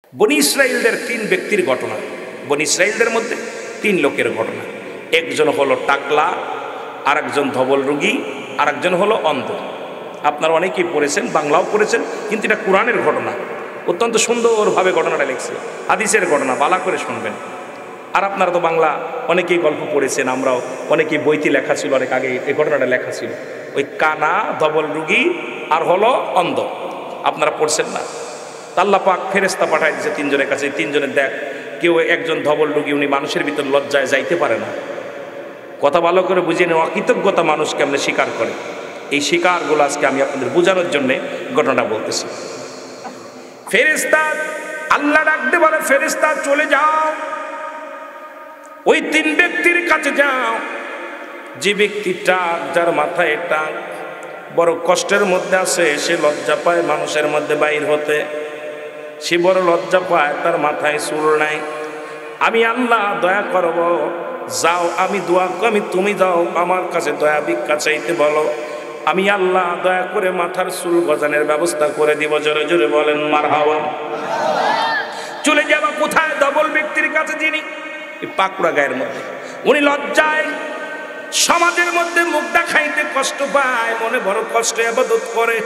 বনি ইসরাইলদের 3 ব্যক্তির ঘটনা, বনি ইসরাইলদের মধ্যে 3 লোকের ঘটনা। একজন হলো টাকলা, আরেকজন ধবল রোগী, আরেকজন হলো অন্ধ। আপনারা অনেকেই পড়েছেন, বাংলাও পড়েছেন, কিন্তু এটা কোরআনের ঘটনা। অত্যন্ত সুন্দরভাবে ঘটনাটা লিখছে, হাদিসের ঘটনা, বালা করে শুনবেন। আর আপনারা তো বাংলা অনেকেই গল্প পড়েছেন, আমরাও অনেকেই বইতে লেখা ছিল, অনেক আগে এই ঘটনাটা লেখা ছিল। ওই কানা, ধবল রোগী আর হলো অন্ধ, আপনারা পড়ছেন না? আল্লাহ পাক ফেরেশতা পাঠায় দিয়েছে 3 জনের কাছে। 3 জনের দেখ, কেউ একজন ধবল রোগী, উনি মানুষের ভিতর লজ্জায় যাইতে পারে না। কথা ভালো করে বুঝিয়ে নেওয়া, অকৃতজ্ঞতা মানুষ কেমনে স্বীকার করে, এই স্বীকারগুলো আজকে আমি আপনাদের বোঝানোর জন্য ঘটনাটা বলতেছি। ফেরেশতা আল্লাহ ডাকতে বলে, ফেরেশতা চলে যাও, ওই 3 ব্যক্তির কাছে যাও। যে ব্যক্তিটা, যার মাথায় টাক, বড় কষ্টের মধ্যে আছে, সে লজ্জা পায় মানুষের মধ্যে বাইর হতে, সে বড় লজ্জা পায়, তার মাথায় চুল নাই। আমি আল্লাহ দয়া করব, যাও, আমি দোয়া, আমি তুমি যাও আমার কাছে দয়া ভিক্ষা চাইতে বলো, আমি আল্লাহ দয়া করে মাথার চুল গজানোর ব্যবস্থা করে দিব। জোরে জোরে বলেন মারহাবা। চলে যাবা কোথায়? ধবল ব্যক্তির কাছে, যিনি পাকুড়া গায়ের মধ্যে, উনি লজ্জায় সমাজের মধ্যে মুখ দেখাইতে কষ্ট পায়, মনে বড় কষ্ট ইবাদত করে,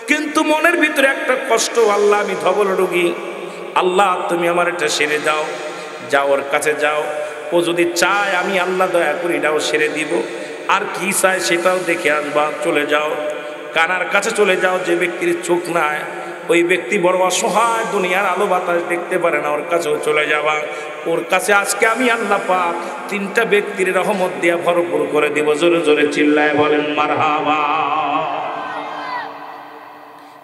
কিন্তু মনের ভিতরে একটা কষ্ট, আল্লাহ আমি ধবল রোগী, আল্লাহ তুমি আমার এটা সেরে দাও। যাও, ওর কাছে যাও, ও যদি চায় আমি আল্লাহ দয়া করি এটাও সেরে দিব, আর কি চায় সেটাও দেখে আসবা। চলে যাও, কানার কাছে চলে যাও, যে ব্যক্তির চোখ নাই, ওই ব্যক্তি বড় অসহায়, দুনিয়ার আলো বাতাস দেখতে পারে না, ওর কাছেও চলে যাবা। ওর কাছে আজকে আমি আল্লাহ পাক 3টা ব্যক্তির রহমত দিয়া ভরপুর করে দিব। জোরে জোরে চিল্লায় বলেন মারহাবা।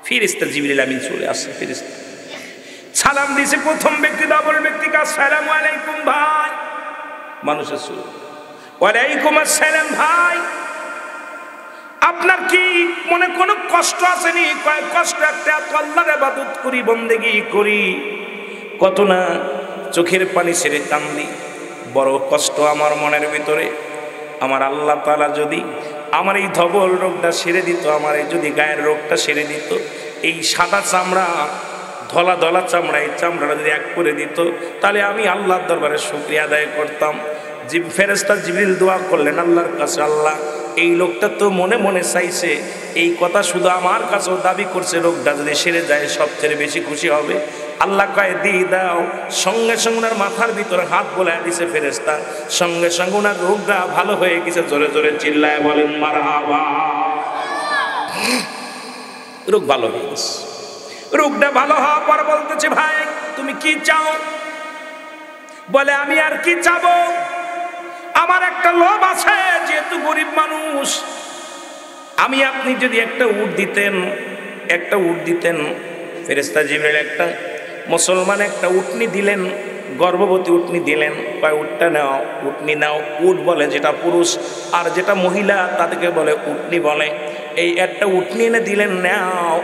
ফেরেশতা জিবরিল আমিন চলে আসে, ফেরেশতা সালাম দিয়েছে। প্রথম ব্যক্তি ধবল ব্যক্তিকে, আসসালামু আলাইকুম ভাই। মানুষের সুর, ওয়ালাইকুম আসসালাম ভাই, আপনার কি মনে কোনো কষ্ট আসেনি? কয় কষ্ট একটা, আল্লাহর ইবাদত করি, বন্দেগি করি, কত না চোখের পানি ছেড়ে কান্দি, বড় কষ্ট আমার মনের ভিতরে। আমার আল্লাহ তাআলা যদি আমার এই ধবল রোগটা সেরে দিত, আমার এই যদি গায়ের রোগটা সেরে দিত, এই সাদা চামড়া, ধলা ধলা চামড়া, এই চামড়াটা যদি এক করে দিত, তাহলে আমি আল্লাহর দরবারে শুকরিয়া আদায় করতাম। ফেরেশতা জিবরিল দোয়া করলেন আল্লাহর কাছে, আল্লাহ এই লোকটা তো মনে মনে চাইছে, এই কথা শুধু আমার কাছেও দাবি করছে, রোগটা যদি সেরে যায় সবচেয়ে বেশি খুশি হবে। আল্লাহ কয় দিয়ে দাও। সঙ্গে সঙ্গে ওনার মাথার ভিতরে হাত বোলায় দিছে ফেরেশতা, সঙ্গে সঙ্গে ওনার রোগটা ভালো হয়ে গেছে। জোরে জোরে চিল্লায় বলেন মারহাবা। রোগ ভালো হয়ে গেছে। রোগটা ভালো হওয়ার পর বলতেছে, ভাই তুমি কি চাও? বলে আমি আর কি চাবো, আমার একটা লোভ আছে, যেহেতু গরিব মানুষ, আমি আপনি যদি একটা উট দিতেন, একটা উট দিতেন। ফেরেশতা জিবরিল একটা মুসলমান একটা উটনি দিলেন, গর্ভবতী উটনি দিলেন। কয় উটটা নাও, উটনি নাও। উট বলে যেটা পুরুষ, আর যেটা মহিলা তাদেরকে বলে উটনি বলে। এই একটা উটনি এনে দিলেন, নাও,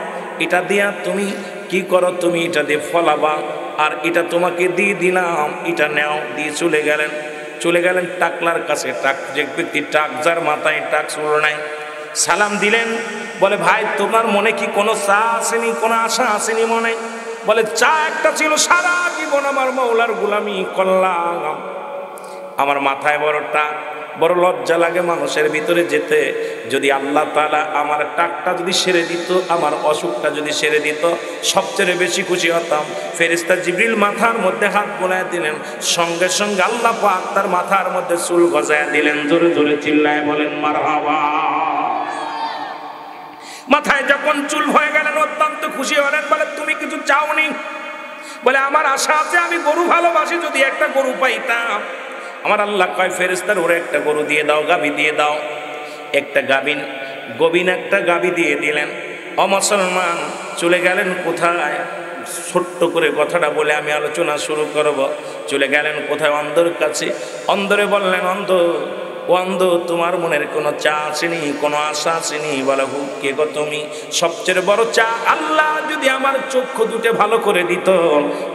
এটা দিয়া তুমি কি করো, তুমি এটা দিয়ে ফলাবা, আর এটা তোমাকে দিয়ে দিলাম, এটা নাও। দিয়ে চলে গেলেন টাকলার কাছে। টাক, যে ব্যক্তি টাক, যার মাথায় টাক চুল নাই, সালাম দিলেন। বলে ভাই তোমার মনে কি কোনো চা আসেনি, কোনো আশা আসেনি মনে? বলে চা একটা ছিল, সারা জীবন আমার মওলার গোলামি করলাম, আমার মাথায় বড় টাক, বড় লজ্জা লাগে মানুষের ভিতরে যেতে। যদি আল্লাহ তাআলা আমার টাকটা যদি সেরে দিত, আমার অসুখটা যদি সেরে দিত, সবচেয়ে বেশি খুশি হতাম। ফেরেশতা জিবরিল মাথার মধ্যে হাত বোলায় দিলেন, সঙ্গে সঙ্গে আল্লাহ পাক তার মাথার মধ্যে চুল গজায় দিলেন। জোরে জোরে চিল্লায় বলেন মারহাবা। মাথায় যখন চুল হয়ে গেলেন, অত্যন্ত খুশি হলেন। বলে তুমি কিছু চাওনি? বলে আমার আশা আছে, আমি গরু ভালোবাসি, যদি একটা গরু পাইতাম। আমার আল্লাহ কয় ফেরেশতার ওরে একটা গরু দিয়ে দাও, গাভী দিয়ে দাও। একটা গবিন একটা গাভী দিয়ে দিলেন। অমুসলমান চলে গেলেন কোথায়? ছোট্ট করে কথাটা বলে আমি আলোচনা শুরু করব। চলে গেলেন কোথায়? অন্ধর কাছে। অন্ধরে বললেন, অন্ধ, ও অন্ধ, তোমার মনের কোনো চা আসেনি, কোনো আশা আসেনি? বলে হুক, কে গো তুমি? সবচেয়ে বড় চা, আল্লাহ যদি আমার চক্ষু দুটো ভালো করে দিত,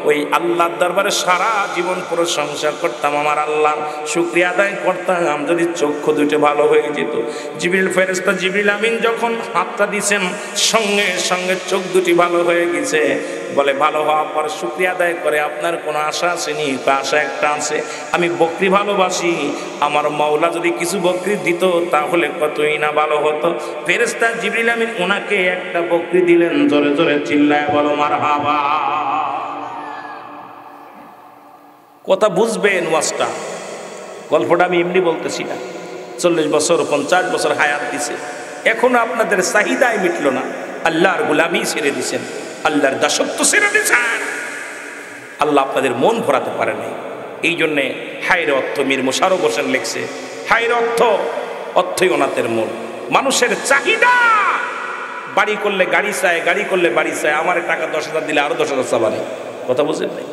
ওই আল্লাহর দরবারে সারা জীবন প্রশংসা করতাম, আমার আল্লাহর শুকরিয়া আদায় করতাম, যদি চক্ষু দুটো ভালো হয়ে যেত। জিবরিল, ফেরেশতা জিবরিল আমিন যখন হাতটা দিছেন, সঙ্গে সঙ্গে চোখ দুটি ভালো হয়ে গেছে। বলে ভালো হওয়ার পর শুকরিয়া আদায় করে, আপনার কোনো আশা আসেনি? আশা একটা আছে, আমি বকরি ভালোবাসি, আমার মাওলা যদি কিছু বকরি দিত তাহলে কতই না ভালো হতো। ফেরেশতা জিবরিল আমিন ওনাকে একটা বকরি দিলেন। জোরে জোরে চিল্লায় বলো মারহাবা। কথা বুঝবেন ওয়াজটা, গল্পটা আমি এমনি বলতেছি না। 40 বছর 50 বছর হায়াত দিছে, এখনো আপনাদের চাহিদাই মিটলো না। আল্লাহর গোলামি ছেড়ে দিছেন, আল্লাহর দাসত্ব ছেড়ে দিছেন, আল্লাহ আপনাদের মন ভরাতে পারে নাই। এই জন্যে হায়ের অর্থ মীর মোশাররফ হোসেন লিখছে, হায়ের অর্থই ওনাদের মন। মানুষের চাহিদা, বাড়ি করলে গাড়ি চায়, গাড়ি করলে বাড়ি চায়, আমার টাকা 10,000 দিলে আরো 10,000 চাবানি। কথা বুঝেন নাই?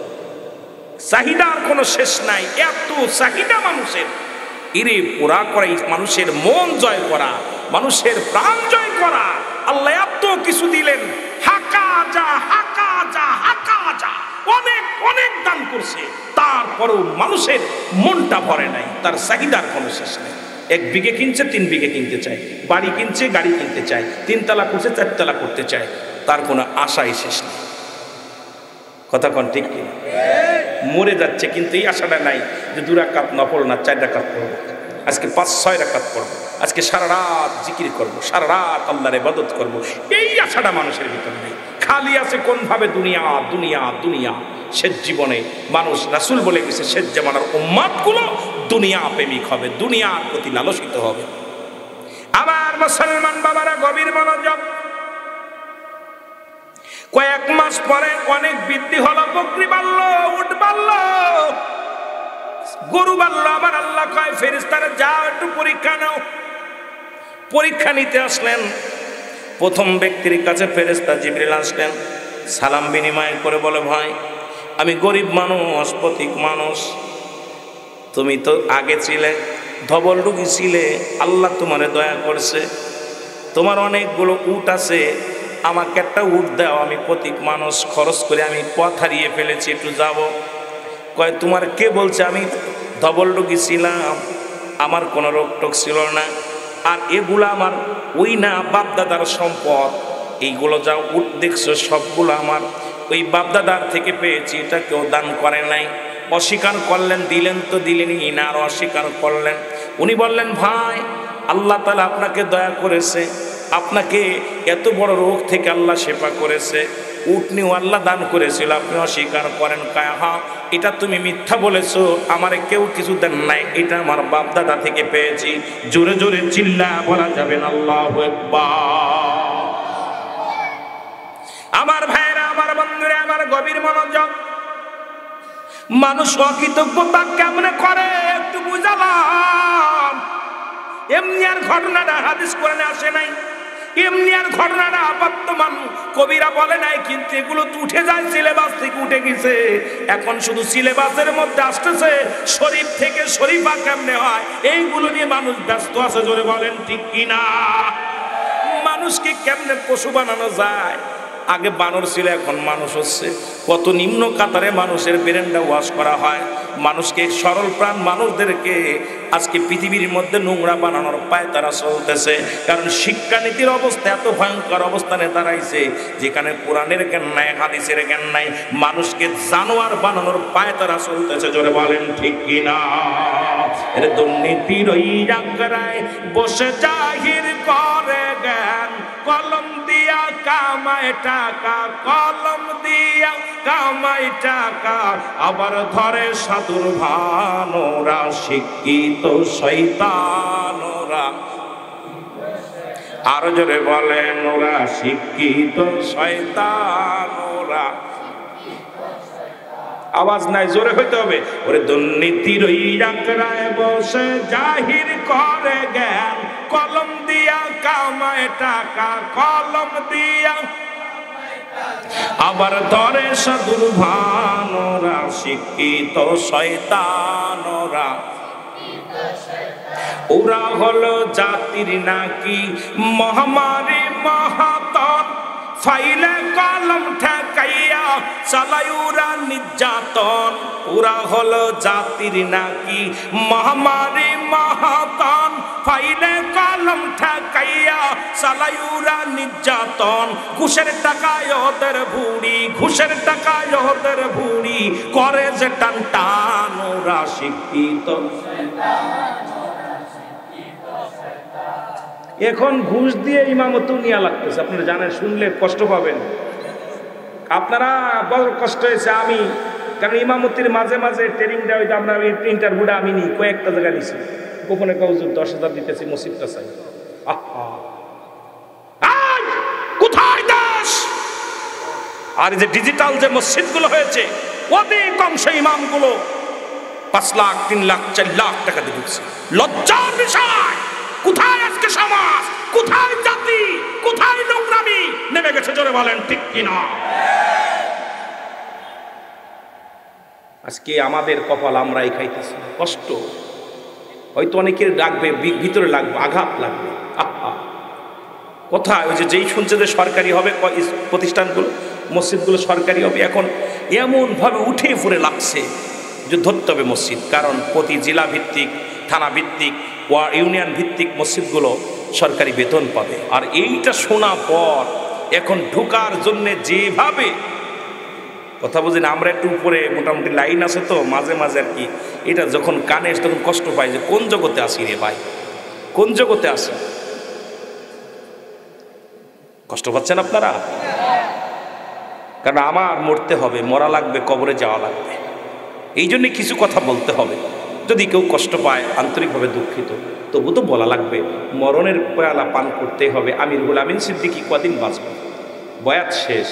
চাহিদার কোনো শেষ নাই, এত চাহিদা মানুষের। ইরে পুরা করা, মানুষের মন জয় করা, মানুষের প্রাণ জয় করা, আল্লাহ এত কিছু দিলেন। হাকা যা হাকা যা হাকা যা, অনেক অনেক দান করছে, তারপরেও মানুষের মনটা ভরে নাই, তার চাহিদার কোনো শেষ নেই। 1 বিঘে কিনছে 3 বিঘে কিনতে চায়, বাড়ি কিনছে গাড়ি কিনতে চায়, 3 তলা করছে 4 তলা করতে চায়, তার কোনো আশাই শেষ নেই। কথা কোন ঠিক কি? মরে যাচ্ছে, কিন্তু এই আশাটা নাই যে 2 রাকাত নফল না 4 রাকাত পড়বো, আজকে 5-6 রাকাত পড়বো, আজকে সারা রাত জিকির করবো, সারা রাত আল্লাহর ইবাদত করবো। এই আশাটা মানুষের ভিতর নেই, খালি আছে কোন ভাবে দুনিয়া দুনিয়া দুনিয়া। শেষ জীবনে মানুষ, রাসূল বলে গেছে, শেষ জামানার উম্মতগুলো দুনিয়া প্রেমিক হবে, দুনিয়ার প্রতি লালসিত হবে। আমার মুসলমান বাবারা গভীর মনোযোগ। কয়েক মাস পরে অনেক বৃদ্ধি হলো, বকরি বাড়লো, উট বাড়লো, গরু বাড়লো। আমার আল্লাহ কয় ফেরেশতারা যাও একটু পরীক্ষা নাও। পরীক্ষা নিতে আসলেন। প্রথম ব্যক্তির কাছে ফেরেশতা জিবরিল আসলেন, সালাম বিনিময় করে বলে, ভাই আমি গরিব মানুষ, পথিক মানুষ, তুমি তো আগে ছিলে, ধবল রোগী ছিলে, আল্লাহ তোমারে দয়া করছে, তোমার অনেকগুলো উট আছে, আমাকে একটা উট দাও, আমি পথিক মানুষ, খরচ করে আমি পথ হারিয়ে ফেলেছি, একটু যাব। কয় তোমার কে বলছে আমি ধবল রোগী ছিলাম? আমার কোনো রোগ টোক ছিল না, আর এগুলো আমার ওই না বাপদাদার সম্পদ, এইগুলো যা উট দেখছো সবগুলো আমার ওই বাপদাদার থেকে পেয়েছি, এটা কেউ দান করে নাই। অস্বীকার করলেন, দিলেন তো দিলেনই না, আর অস্বীকার করলেন। উনি বললেন, ভাই আল্লাহ তাআলা আপনাকে দয়া করেছে, আপনাকে এত বড় রোগ থেকে আল্লাহ শেফা করেছে, উট নিয়েও আল্লাহ দান করেছিল, আপনি অস্বীকার করেন। কয় হ্যাঁ, এটা তুমি মিথ্যা বলেছো, আমারে কেউ কিছু দেন নাই, এটা আমার বাপ দাদা থেকে পেয়েছি। জোরে জোরে চিল্লা বলা যাবে না আল্লাহু আকবার। আমার ভাইরা, আমার বন্ধুরা, আমার গভীর মনোযোগ। মানুষ অকৃতজ্ঞতা কেমনে করে একটু বুঝালাম। এমনি আর ঘটনাটা হাদিস কোরআনে আসে নাই, এমনি আর ঘটনাটা বর্তমান কবিরা বলে নাই, কিন্তু এগুলো তো উঠে যায়, সিলেবাস থেকে উঠে গেছে। এখন শুধু সিলেবাসের মধ্যে আসতেছে শরীফ থেকে শরীফা কেমনে হয়, এইগুলো নিয়ে মানুষ ব্যস্ত আছে। জোরে বলেন ঠিক কিনা? মানুষকে কেমনে পশু বানানো যায়? আগে বানর ছিল, এখন মানুষ হচ্ছে। কত নিম্ন কাতারে মানুষের ব্রেনটা ওয়াশ করা হয়। মানুষকে, সরল প্রাণ মানুষদেরকে আজকে পৃথিবীর মধ্যে নোংরা বানানোর পায় তারা চলতেছে। কারণ শিক্ষানীতির অবস্থা এত ভয়ঙ্কর অবস্থানে দাঁড়াইছে, যেখানে কোরআনের জ্ঞান নাই, হাদিসের জ্ঞান নাই, মানুষকে জানোয়ার বানানোর পায় তারা চলতেছে। জোরে বলেন ঠিক কিনা? এর দুর্নীতির ওই জায়গায় বসে জাহির করে জ্ঞান, কলম দিয়া কামায় টাকা, কলম দিয়া কামাই টাকা, আবার ধরে সাধুর ভানোরা, শিক্ষিত শয়তানোরা। আরো জোরে বলেন, ওরা শিক্ষিত শয়তানোরা। আওয়াজ নাই, জোরে হইতে হবে। ওরে দুর্নীতির ওই আঁকড়ায় বসে জাহির করে জ্ঞান, কলম দিয়া কামায় টাকা, কলম দিয়া আবার ধরে সাধুর ভানোরা, শিক্ষিত শয়তানোরা। ওরা হলো জাতির নাকি মহামারী মহাতন, ফাইলে কলম ঠেকাইয়া চালায়ুরা নির্যাতন, ওরা হলো জাতির নাকি মহামারী মহাতন। ফাইলে কলম ঠেকাইয়া চালায়ুরা নির্যাতন, ঘুষের টাকায় ওদের ভুড়ি, ঘুষের টাকায় ওদের ভুড়ি, করে যে টান টান ওরা শিক্ষিত। এখন ঘুষ দিয়ে ইমামত নিয়া লাগতেছে, আপনারা জানেন, শুনলে কষ্ট পাবেন আপনারা, বড় কষ্ট হয়েছে। আমি কারণ ইমামতির মাঝে মাঝে ট্রেনিং দেওয়া হইতো, আমরা ইন্টারভিউটা আমি নিই, কয়েকটা জায়গা নিছি, গোপনে কৌজুর 10,000 দিতেছি, মসজিদটা চাই। কোথায় দেশ? আর যে ডিজিটাল যে মসজিদগুলো হয়েছে, অধিকাংশ ইমামগুলো 5 লাখ 3 লাখ 4 লাখ টাকা দিয়ে ঢুকছে। লজ্জার বিষয়। কোথায় আজকে সমাজ, কোথায় জাতি, কোথায় নোংরামি নেমে গেছে? জোরে বলেন ঠিক কিনা? আজকে আমাদের কপাল আমরাই খাইতেছি, কষ্ট হয়তো অনেকের লাগবে, ভিতরে লাগবে, আঘাত লাগবে। কোথায় ওই যে যেই শুনছে যে সরকারি হবে প্রতিষ্ঠানগুলো, মসজিদগুলো সরকারি হবে, এখন এমনভাবে উঠে পড়ে লাগছে যে ধরতে হবে মসজিদ। কারণ প্রতি জেলা ভিত্তিক, থানা ভিত্তিক, ইউনিয়ন ভিত্তিক মসজিদগুলো সরকারি বেতন পাবে। আর এইটা শোনা পর এখন ঢোকার জন্যে যেভাবে কথা বুঝিনা, আমরা একটু উপরে মোটামুটি লাইন আছে তো মাঝে মাঝে আর কি, এটা যখন কানে এসে তখন কষ্ট পাই যে কোন জগতে আসি রে ভাই, কোন জগতে আসি। কষ্ট পাচ্ছেন আপনারা? কারণ আমার মরতে হবে, মরা লাগবে, কবরে যাওয়া লাগবে, এই জন্যে কিছু কথা বলতে হবে। যদি কেউ কষ্ট পায় আন্তরিকভাবে দুঃখিত, তবু তো বলা লাগবে। মরণের পেয়ালা পান করতে হবে। আমিরুল আমিন সিদ্দিকী কদিন বাঁচবে? বয়াত শেষ,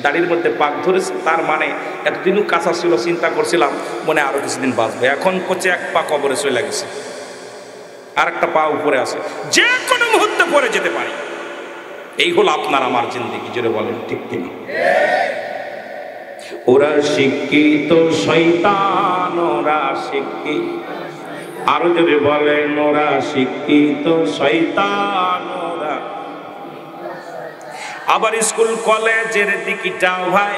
দাড়ির মধ্যে পাক ধরেছে, তার মানে এতদিনও কাঁচা ছিল, চিন্তা করছিলাম মনে আরো কিছুদিন বাঁচবে। এখন করছে এক পা কবরে চলে গেছে, আর একটা পা উপরে আছে, যে কোনো মুহূর্তে পড়ে যেতে পারে। এই হলো আপনার আমার জিন্দেগি। জোরে বলেন ঠিক কিনা? ওরা শিক্ষিত শয়তান, ওরা শিক্ষিত, আরো যদি বলেন ওরা শিক্ষিত শয়তান। ওরা আবার স্কুল কলেজের দিকটা ভাই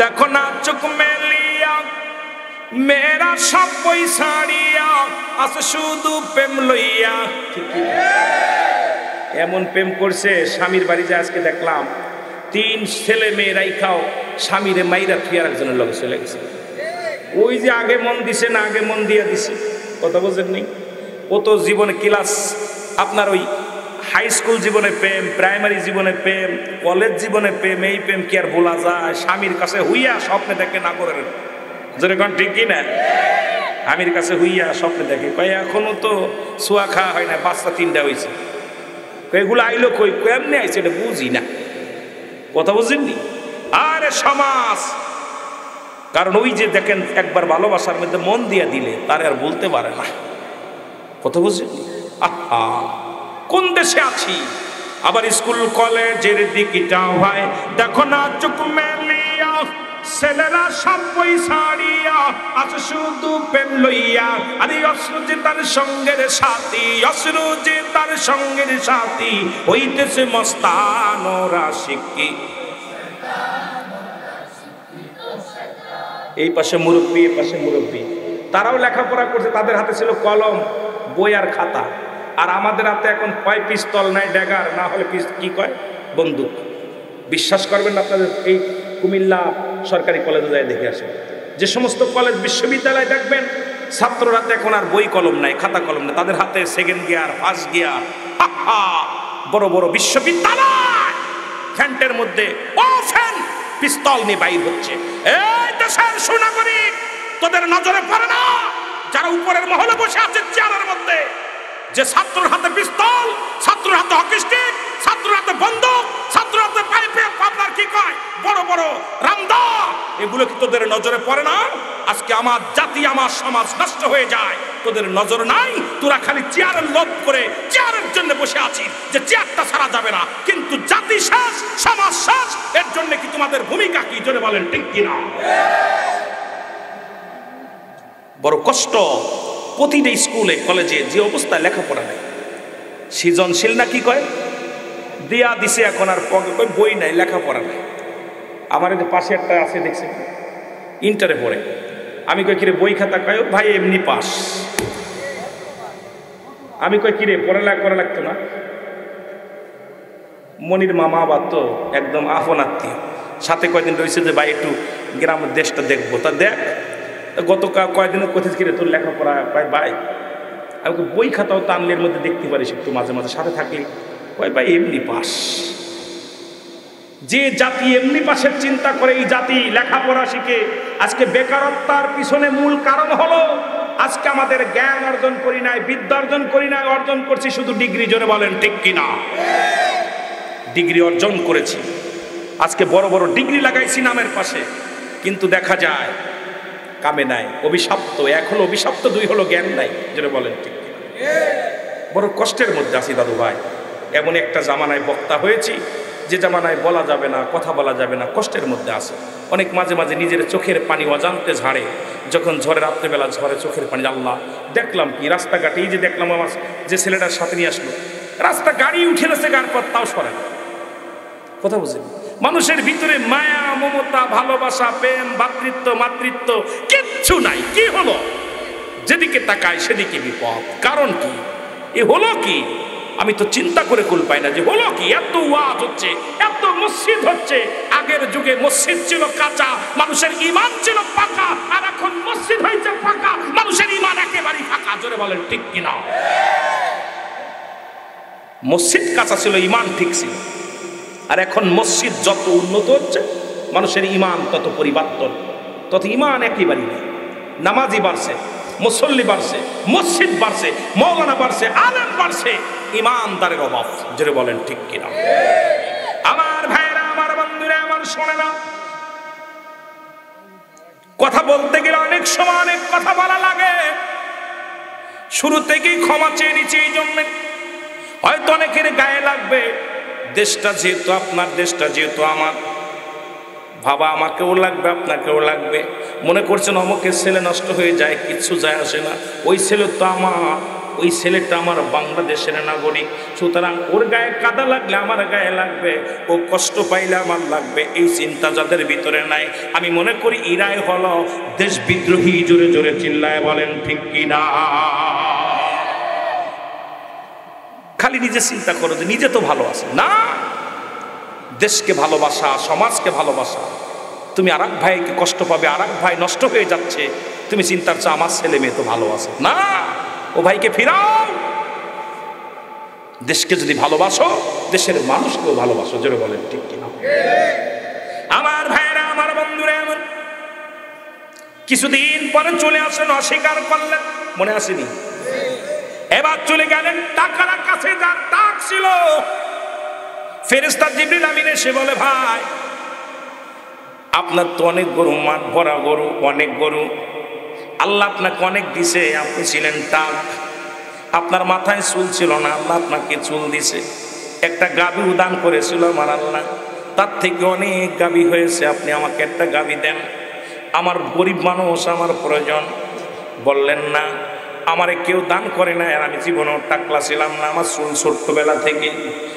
দেখো না, চোখ মেলিয়া মেয়েরা সব পয়সা ছাড়িয়া আছে শুধু প্রেম লইয়া। এমন প্রেম করছে, স্বামীর বাড়ি যে আজকে দেখলাম 3 ছেলে মেয়ে রাইখাও স্বামীরে মাইরা থুয়ার একজনের লগে চলে গেছে। ওই যে আগে মন দিছে না, আগে মন দিয়া দিছে, কথা বোঝেন নেই। ও তো জীবনে ক্লাস আপনার ওই হাই স্কুল জীবনে প্রেম, প্রাইমারি জীবনে প্রেম, কলেজ জীবনে প্রেম, এই প্রেম কি আর বলা যায়? স্বামীর কাছে হইয়া স্বপ্নে দেখে না করে, যেরকম ঠিক কিনা? স্বামীর কাছে হইয়া স্বপ্নে দেখে, কয় এখনো তো শোয়া খাওয়া হয় না, বাচ্চা 3টা হয়েছে, এগুলো আইলো কই, কেমনে আইছে এটা বুঝি না, কথা বুঝেননি? আরে সমাজ, কারণ ওই যে দেখেন একবার ভালোবাসার মধ্যে মন দিয়া দিলে তার আর বলতে পারে না, কথা বুঝেননি? আহা, কোন দেশে আছি? আবার স্কুল কলেজের দিকটা ভাই দেখো না, চোখ মেলিয়া ছেলেরা সব পয়সা ছাড়িয়া আছে শুধু প্রেম লইয়া। আরে অশ্রু যে তার সঙ্গের সাথী, অশ্রু যে তার সঙ্গের সাথী, হইতেছে মস্তান। ওরা শিক্ষি, এই পাশে মুরব্বী, এই পাশে মুরব্বী, তারাও লেখাপড়া করছে, তাদের হাতে ছিল কলম, বই আর খাতা। আর আমাদের হাতে এখন হয় পিস্তল, নাই ড্যাগার, না হলে কি কয় বন্দুক। বিশ্বাস করবেন না, আপনাদের এই কুমিল্লা সরকারি কলেজে যায় দেখে আসেন, যে সমস্ত কলেজ বিশ্ববিদ্যালয় দেখবেন ছাত্ররা এখন আর বই কলম নাই, খাতা কলম নাই, তাদের হাতে সেকেন্ড গিয়ার, ফার্স্ট গিয়ার। বড় বড় বিশ্ববিদ্যালয় ফ্যান্টের মধ্যে ওপেন পিস্তল নিয়ে বাইর হচ্ছে। এই দেশের সুনাগরিক, তোদের নজরে পড়ে না যারা উপরের মহলে বসে আছে চেয়ারের মধ্যে, যে ছাত্রর হাতে পিস্তল, ছাত্রর হাতে হকি স্টিক, ছাত্রর হাতে বন্দুক, ছাত্রর হাতে পাইপে আপনার কি কয় বড় বড় রামদা, এগুলো কি তোদের নজরে পড়ে না? আজকে আমার জাতি, আমার সমাজ নষ্ট হয়ে যায়, তোদের নজর নাই। তোরা খালি চেয়ারের লোভ করে চেয়ারের জন্য বসে আছিস, যে চেয়ারটা ছাড়া যাবে না, কিন্তু জাতি শেষ, সমাজ শেষ। এর জন্য কি তোমাদের ভূমিকা কি? জোরে বলেন ঠিক কিনা? বড় কষ্ট। প্রতিটা স্কুলে কলেজে যে অবস্থায় লেখাপড়া নেই, সৃজনশীল না কি কয় দিয়া দিছে, এখন আর কই বই নাই, লেখাপড়া নাই। আমার এই পাশে একটা আছে দেখছেন, ইন্টারে পড়ে। আমি কই কিরে বই খাতা, কয় ভাই এমনি পাস। আমি কই কিরে পড়ালেখা করা লাগতো না? মনির মামা আবার তো একদম আপন আত্মীয়, সাথে কয়দিন রয়েছে যে ভাই একটু গ্রামের দেশটা দেখবো। তা দেখ, গতকাল কয়দিন কোথায় কিরে তোর লেখাপড়া, কয় ভাই আমি বই খাতাও তো আনলের মধ্যে দেখতে পারিস একটু মাঝে মাঝে সাথে থাকলে, কয় ভাই এমনি পাস। যে জাতি এমনি পাশের চিন্তা করে, এই জাতি লেখাপড়া শিখে আজকে বেকারত্বের পিছনে মূল কারণ হলো আজকে আমাদের জ্ঞান অর্জন করি নাই, বিদ্যা অর্জন করি নাই, অর্জন করছি শুধু ডিগ্রি। জোরে বলেন ঠিক কিনা? ডিগ্রি অর্জন করেছি, আজকে বড় বড় ডিগ্রি লাগাইছি নামের পাশে, কিন্তু দেখা যায় কামে নাই। অভিশপ্ত, এক হলো অভিশপ্ত, দুই হলো জ্ঞান নাই। জোরে বলেন ঠিক কিনা? বড় কষ্টের মধ্যে আছি দাদু ভাই। এমন একটা জামানায় বক্তা হয়েছি যে জামানায় বলা যাবে না, কথা বলা যাবে না, কষ্টের মধ্যে আছে অনেক। মাঝে মাঝে নিজের চোখের পানি অজান্তে ঝাড়ে, যখন ঝড়ে রাত্রেবেলা ঝড়ে চোখের পানি। আল্লাহ, দেখলাম কি রাস্তাঘাটে, এই যে দেখলাম আমার যে ছেলেটার সাথে নিয়ে আসলো, রাস্তা গাড়ি উঠে গেছে গার পর, তাও সরে না। কথা বুঝলেন? মানুষের ভিতরে মায়া, মমতা, ভালোবাসা, প্রেম, ভ্রাতৃত্ব, মাতৃত্ব কিচ্ছু নাই। কি হলো? যেদিকে তাকায় সেদিকে বিপদ। কারণ কি? এ হলো কি? আমি তো চিন্তা করে কুল পাই না যে হলো কি। এত ওয়াজ হচ্ছে, এত মসজিদ হচ্ছে। আগের যুগে মসজিদ ছিল কাঁচা, মানুষের ঈমান ছিল পাকা, আর এখন মসজিদ হয়েছে পাকা, মানুষের ঈমান একেবারেই ফাঁকা। জোরে বলেন ঠিক কিনা? মসজিদ কাঁচা ছিল, ঈমান ঠিক ছিল। আর এখন মসজিদ যত উন্নত হচ্ছে, মানুষের ঈমান তত পরিবর্তন, তত ঈমান একেবারেই নেই। নামাজি বাড়ছে, মুসল্লি বাড়ছে, মসজিদ বাড়ছে, মৌলানা বাড়ছে, আলেম বাড়ছে, ইমানদারের অভাব। জোরে বলেন ঠিক কিনা? আমার ভাইরা, আমার বন্ধুরা, আমার শোনে না, কথা বলতে গেলে অনেক সময় অনেক কথা বলা লাগে। শুরু থেকেই ক্ষমা চেয়ে নিচ্ছি এই জন্যে, হয়তো অনেকের গায়ে লাগবে। দেশটা যেহেতু আপনার, দেশটা যেহেতু আমার, ভাবা আমাকেও লাগবে, আপনাকেও লাগবে। মনে করছেন অমুকের ছেলে নষ্ট হয়ে যায়, কিচ্ছু যায় আসে না, ওই ছেলে তো আমার, ওই ছেলেটা আমার বাংলাদেশের নাগরিক, সুতরাং ওর গায়ে কাদা লাগলে আমার গায়ে লাগবে, ও কষ্ট পাইলে আমার লাগবে। এই চিন্তা যাদের ভিতরে নাই, আমি মনে করি ইরাই হলো দেশ বিদ্রোহী। জোরে জোরে চিল্লায় বলেন ঠিক কিনা? খালি নিজে চিন্তা করো যে নিজে তো ভালো আছে না। দেশকে ভালোবাসা, সমাজকে ভালোবাসা। তুমি আর এক ভাইকে কষ্ট পাবে, আর এক ভাই নষ্ট হয়ে যাচ্ছে, তুমি চিন্তার চা আমার ছেলে মেয়ে তো ভালো আছে না, ও ভাইকে ফিরাও। দেশকে যদি ভালোবাসো, দেশের মানুষকেও ভালোবাসো। জোরে বলেন ঠিক কিনা? আমার ভাইরা, আমার বন্ধুরা, এমন কিছুদিন পরে চলে আসেন, অস্বীকার করলেন, মনে আসেনি? এবার চলে গেলেন, টাকার কাছে যার টাক ছিল, ফেরেশতা জিবরিল আমিন এসে বলে, ভাই আপনার তো অনেক গরু, মাঠ ভরা গরু, অনেক গরু, আল্লাহ আপনাকে অনেক দিছে, আপনি ছিলেন টাক, আপনার মাথায় চুল ছিল না, আল্লাহ আপনাকে চুল দিছে। একটা গাভী উদান করেছিল আমার আল্লাহ, তার থেকে অনেক গাভী হয়েছে, আপনি আমাকে একটা গাভী দেন, আমার গরিব মানুষ, আমার প্রয়োজন। বললেন না, আমারে কেউ দান করে না, আর আমি জীবনেও টাকলা ছিলাম না, আমার চুল ছোট্টবেলা থেকে।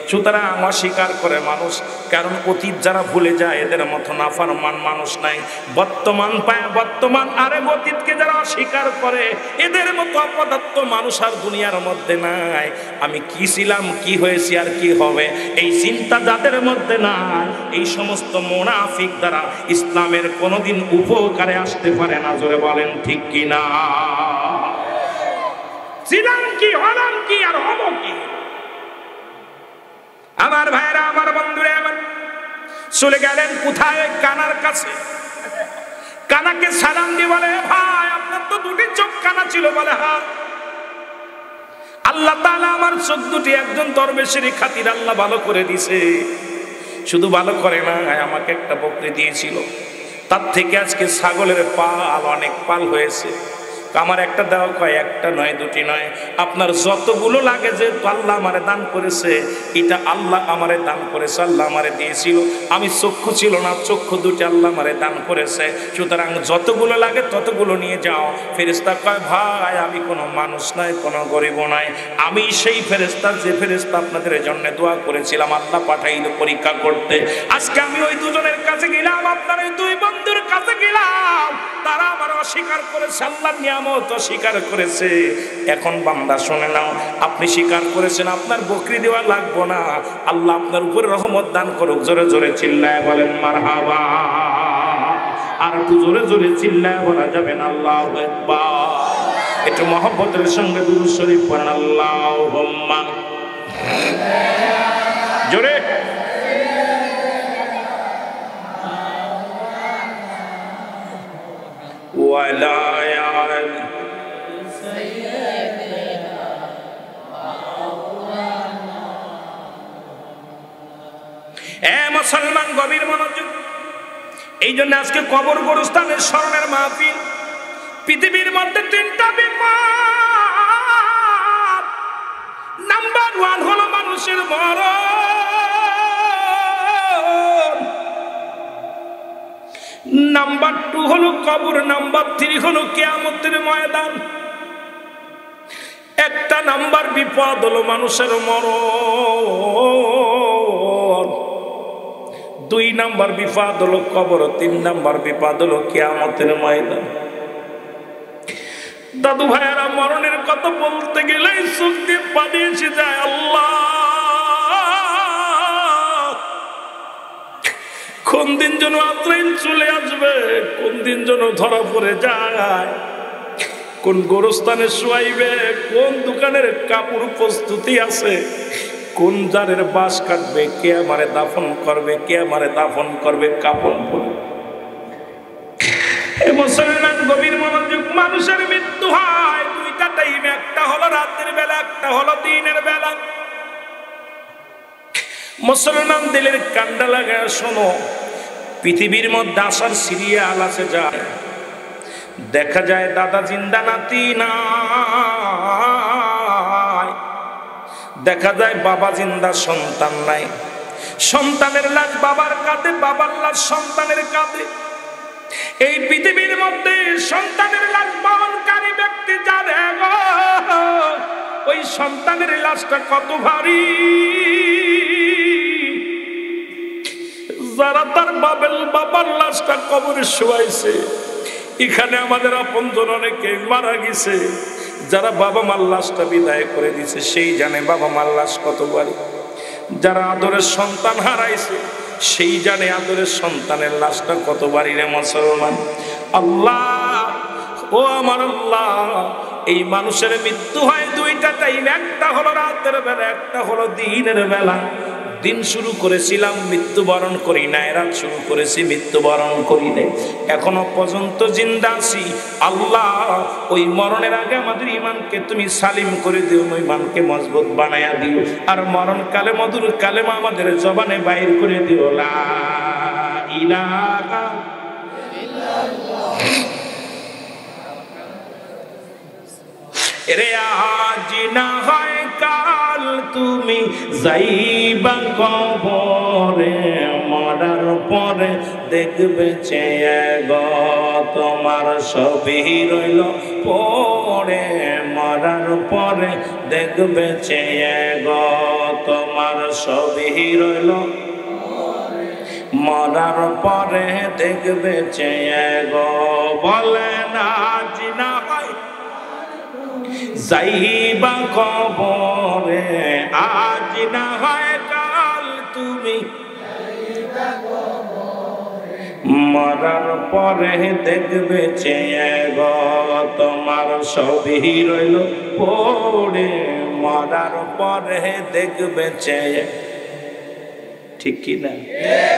সুতরাং আমার স্বীকার করে মানুষ, কারণ অতীত যারা ভুলে যায় এদের মতো নাফরমান মানুষ নাই। বর্তমান পায় বর্তমান, আরে অতীতকে যারা অস্বীকার করে এদের মতো অপদার্থ মানুষ আর দুনিয়ার মধ্যে নাই। আমি কি ছিলাম, কি হয়েছি, আর কি হবে, এই চিন্তা যাদের মধ্যে নাই, এই সমস্ত মুনাফিক দ্বারা ইসলামের কোনোদিন উপকারে আসতে পারে না। জোরে বলেন ঠিক কিনা? ছিলাম কি, হলাম কি, আর হব কি? আমার ভাইরা, আমার বন্ধুরা, আমার চলে গেলেন কোথায়? কানার কাছে। কানাকে সালাম দিয়ে বলে, ভাই আপনার তো দুটি চোখ কানা ছিল। বলে, হ্যাঁ। আল্লাহ তাআলা আমার চোখ দুটি একজন দরবেশের খাতির আল্লাহ ভালো করে দিছে। শুধু ভালো করে না, আমাকে একটা বকরি দিয়েছিল, তার থেকে আজকে ছাগলের পাল, অনেক পাল হয়েছে। আমার একটা দেওয়া কয়, একটা নয়, দুটি নয়, আপনার যতগুলো লাগে যে আল্লাহ আমারে দান করেছে, এটা আল্লাহ আমারে দান করেছে, আল্লাহ আমারে দিয়েছিল। আমি চক্ষু ছিল না, চক্ষু দুটি আল্লাহ আমারে দান করেছে, সুতরাং যতগুলো লাগে ততগুলো নিয়ে যাও। ফেরেশতা কয়, ভাই আমি কোনো মানুষ নয়, কোনো গরিব নয়, আমি সেই ফেরেশতা যে ফেরেশতা আপনাদের জন্য দোয়া করেছিলাম, আল্লাহ পাঠাইল পরীক্ষা করতে। আজকে আমি ওই দুজনের কাছে গেলাম, আপনার ওই দুই বন্ধুর কাছে গেলাম, তারা আমার অস্বীকার করেছে, আল্লাহর নিয়ামত অস্বীকার করেছে। এখন বান্দা শুনে নাও, আপনি স্বীকার করেছেন, আপনার বকরি দেওয়া লাগবো না, আল্লাহ আপনার উপরে রহমত দান করুক। জোরে জোরে চিল্লায় বলেন মারহাবা। আর একটু জোরে জোরে চিল্লায় বলা যাবে না আল্লাহু আকবার। একটু মহব্বতের সঙ্গে দুরূদ শরীফ পড়েন, আল্লাহুম্মা জোরে। ওয়ালা মুসলমান গভীর মনোযোগ। এই জন্য আজকে কবর গোরস্থানের স্মরণের মাহফিল। পৃথিবীর মধ্যে তিনটা বিপদ, নাম্বার 1 হলো মানুষের মরণ, নাম্বার 2 হলো কবর, নাম্বার 3 হলো কিয়ামতের ময়দান। একটা নাম্বার বিপদ হলো মানুষের মরণ, 2 নাম্বার বিপদ হলো কবর, 3 নাম্বার বিপদ হলো কিয়ামতের ময়দান। দাদু ভাইয়েরা, মরণের কথা বলতে গেলে চোখ দিয়ে পানি এসে যায়। আল্লাহ, কোন দিন যেন আজরাইল চলে আসবে, কোন দিন যেন ধরা পড়ে যায়, কোন গোরস্থানে শোয়াইবে, কোন দোকানের কাপড় প্রস্তুতি আছে, কোন জারের বাঁশ কাটবে, কে আমারে দাফন করবে, কে আমারে দাফন করবে, কাপড় পরবে। মুসলমান গভীর মনোযোগ। মানুষের মৃত্যু হয় 2টা টাইমে, একটা হলো রাতের বেলা, একটা হলো দিনের বেলা। মুসলমান দিলের কান্ডা লাগায় শোনো, পৃথিবীর মধ্যে আসার সিরিয়াল আছে, যায় দেখা যায় দাদা জিন্দা, নাতি নাই, দেখা যায় বাবা জিন্দা, সন্তান নাই, সন্তানের লাশ বাবার কাঁধে, বাবার লাশ সন্তানের কাঁধে। এই পৃথিবীর মধ্যে সন্তানের লাশ বহনকারী ব্যক্তি জানে গো, ওই সন্তানের লাশটা কত ভারী। যারা তার বাবার লাশটা কবরে শোয়াইছে, এখানে আমাদের আপনজন অনেকে মারা গেছে, যারা বাবা মার লাশটা বিদায় করে দিছে সেই জানে বাবা মার লাশ কত ভারী। যারা আদরের সন্তান হারাইছে সেই জানে আদরের সন্তানের লাশটা কত ভারী রে মুসলমান। আল্লাহ, ও আমার আল্লাহ, এই মানুষের মৃত্যু হয় 2টা টাইম, একটা হলো রাতের বেলা, একটা হলো দিনের বেলা। দিন শুরু করেছিলাম, মৃত্যুবরণ করি নাই, রাত শুরু করেছি, মৃত্যুবরণ করি নাই, এখনো পর্যন্ত জিন্দা আছি। আল্লাহ, ওই মরণের আগে আমাদের ইমানকে তুমি সালিম করে দিও, ইমানকে মজবুত বানায়া দিও, আর মরণকালে মধুর কালেমা আমাদের জবানে বাইর করে দিও, লা ইলাহা ইল্লাল্লাহ। এরে আজ না হয় কাল তুমি যাইবা কবরে, মরার পরে দেখবে চেয়ে গো তোমার সবই রইল পড়ে, মরার পরে দেখবে চেয়ে গো তোমার সবই রইল, মরার পরে দেখবে চেয়ে গো। বলে না আজ না হয় যাইবা কবরে, আজ না হয় কাল তুমি মরার পরে দেখবে চেয়ে গো তোমার সবই রইল পড়ে, মরার পরে দেখবে চেয়ে। ঠিক কিনা?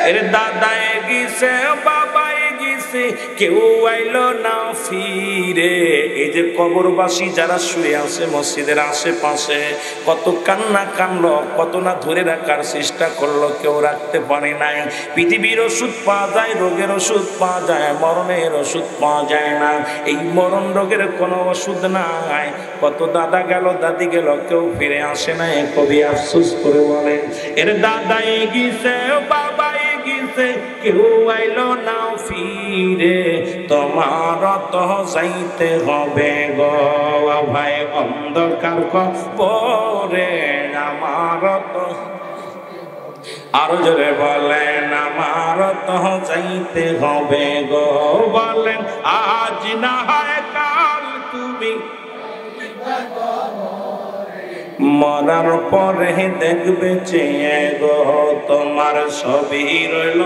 এর দাদায় গেছে, বাবায় গেছে, কেউ আইলো না ফিরে, এই যে কবরবাসী যারা শুয়ে আছে মসজিদের আশেপাশে, কত কান্না কানলো, কত না ধরে রাখার চেষ্টা করলো, কেউ রাখতে পারে নাই। পৃথিবীর ওষুধ পাওয়া যায়, রোগের ওষুধ পাওয়া যায়, মরণের ওষুধ পাওয়া যায় না। এই মরণ রোগের কোনো ওষুধ নাই। কত দাদা গেল, দাদি গেল, কেউ ফিরে আসে না। কবি আফসোস করে বলেন, এর দাদাই গিয়েছে, বাবাই গিয়েছে, কেউ আইলো না ফিরে, তোমার তো যাইতে হবে গো ভাই অন্ধকার কবরে আমার তো। আরো জোরে বলেন, আমার তো যাইতে হবে গো। বলেন আজ না হয় কাল তুমি মরার পরে দেখবে চেয়ে গো, তোমার সবই রইল।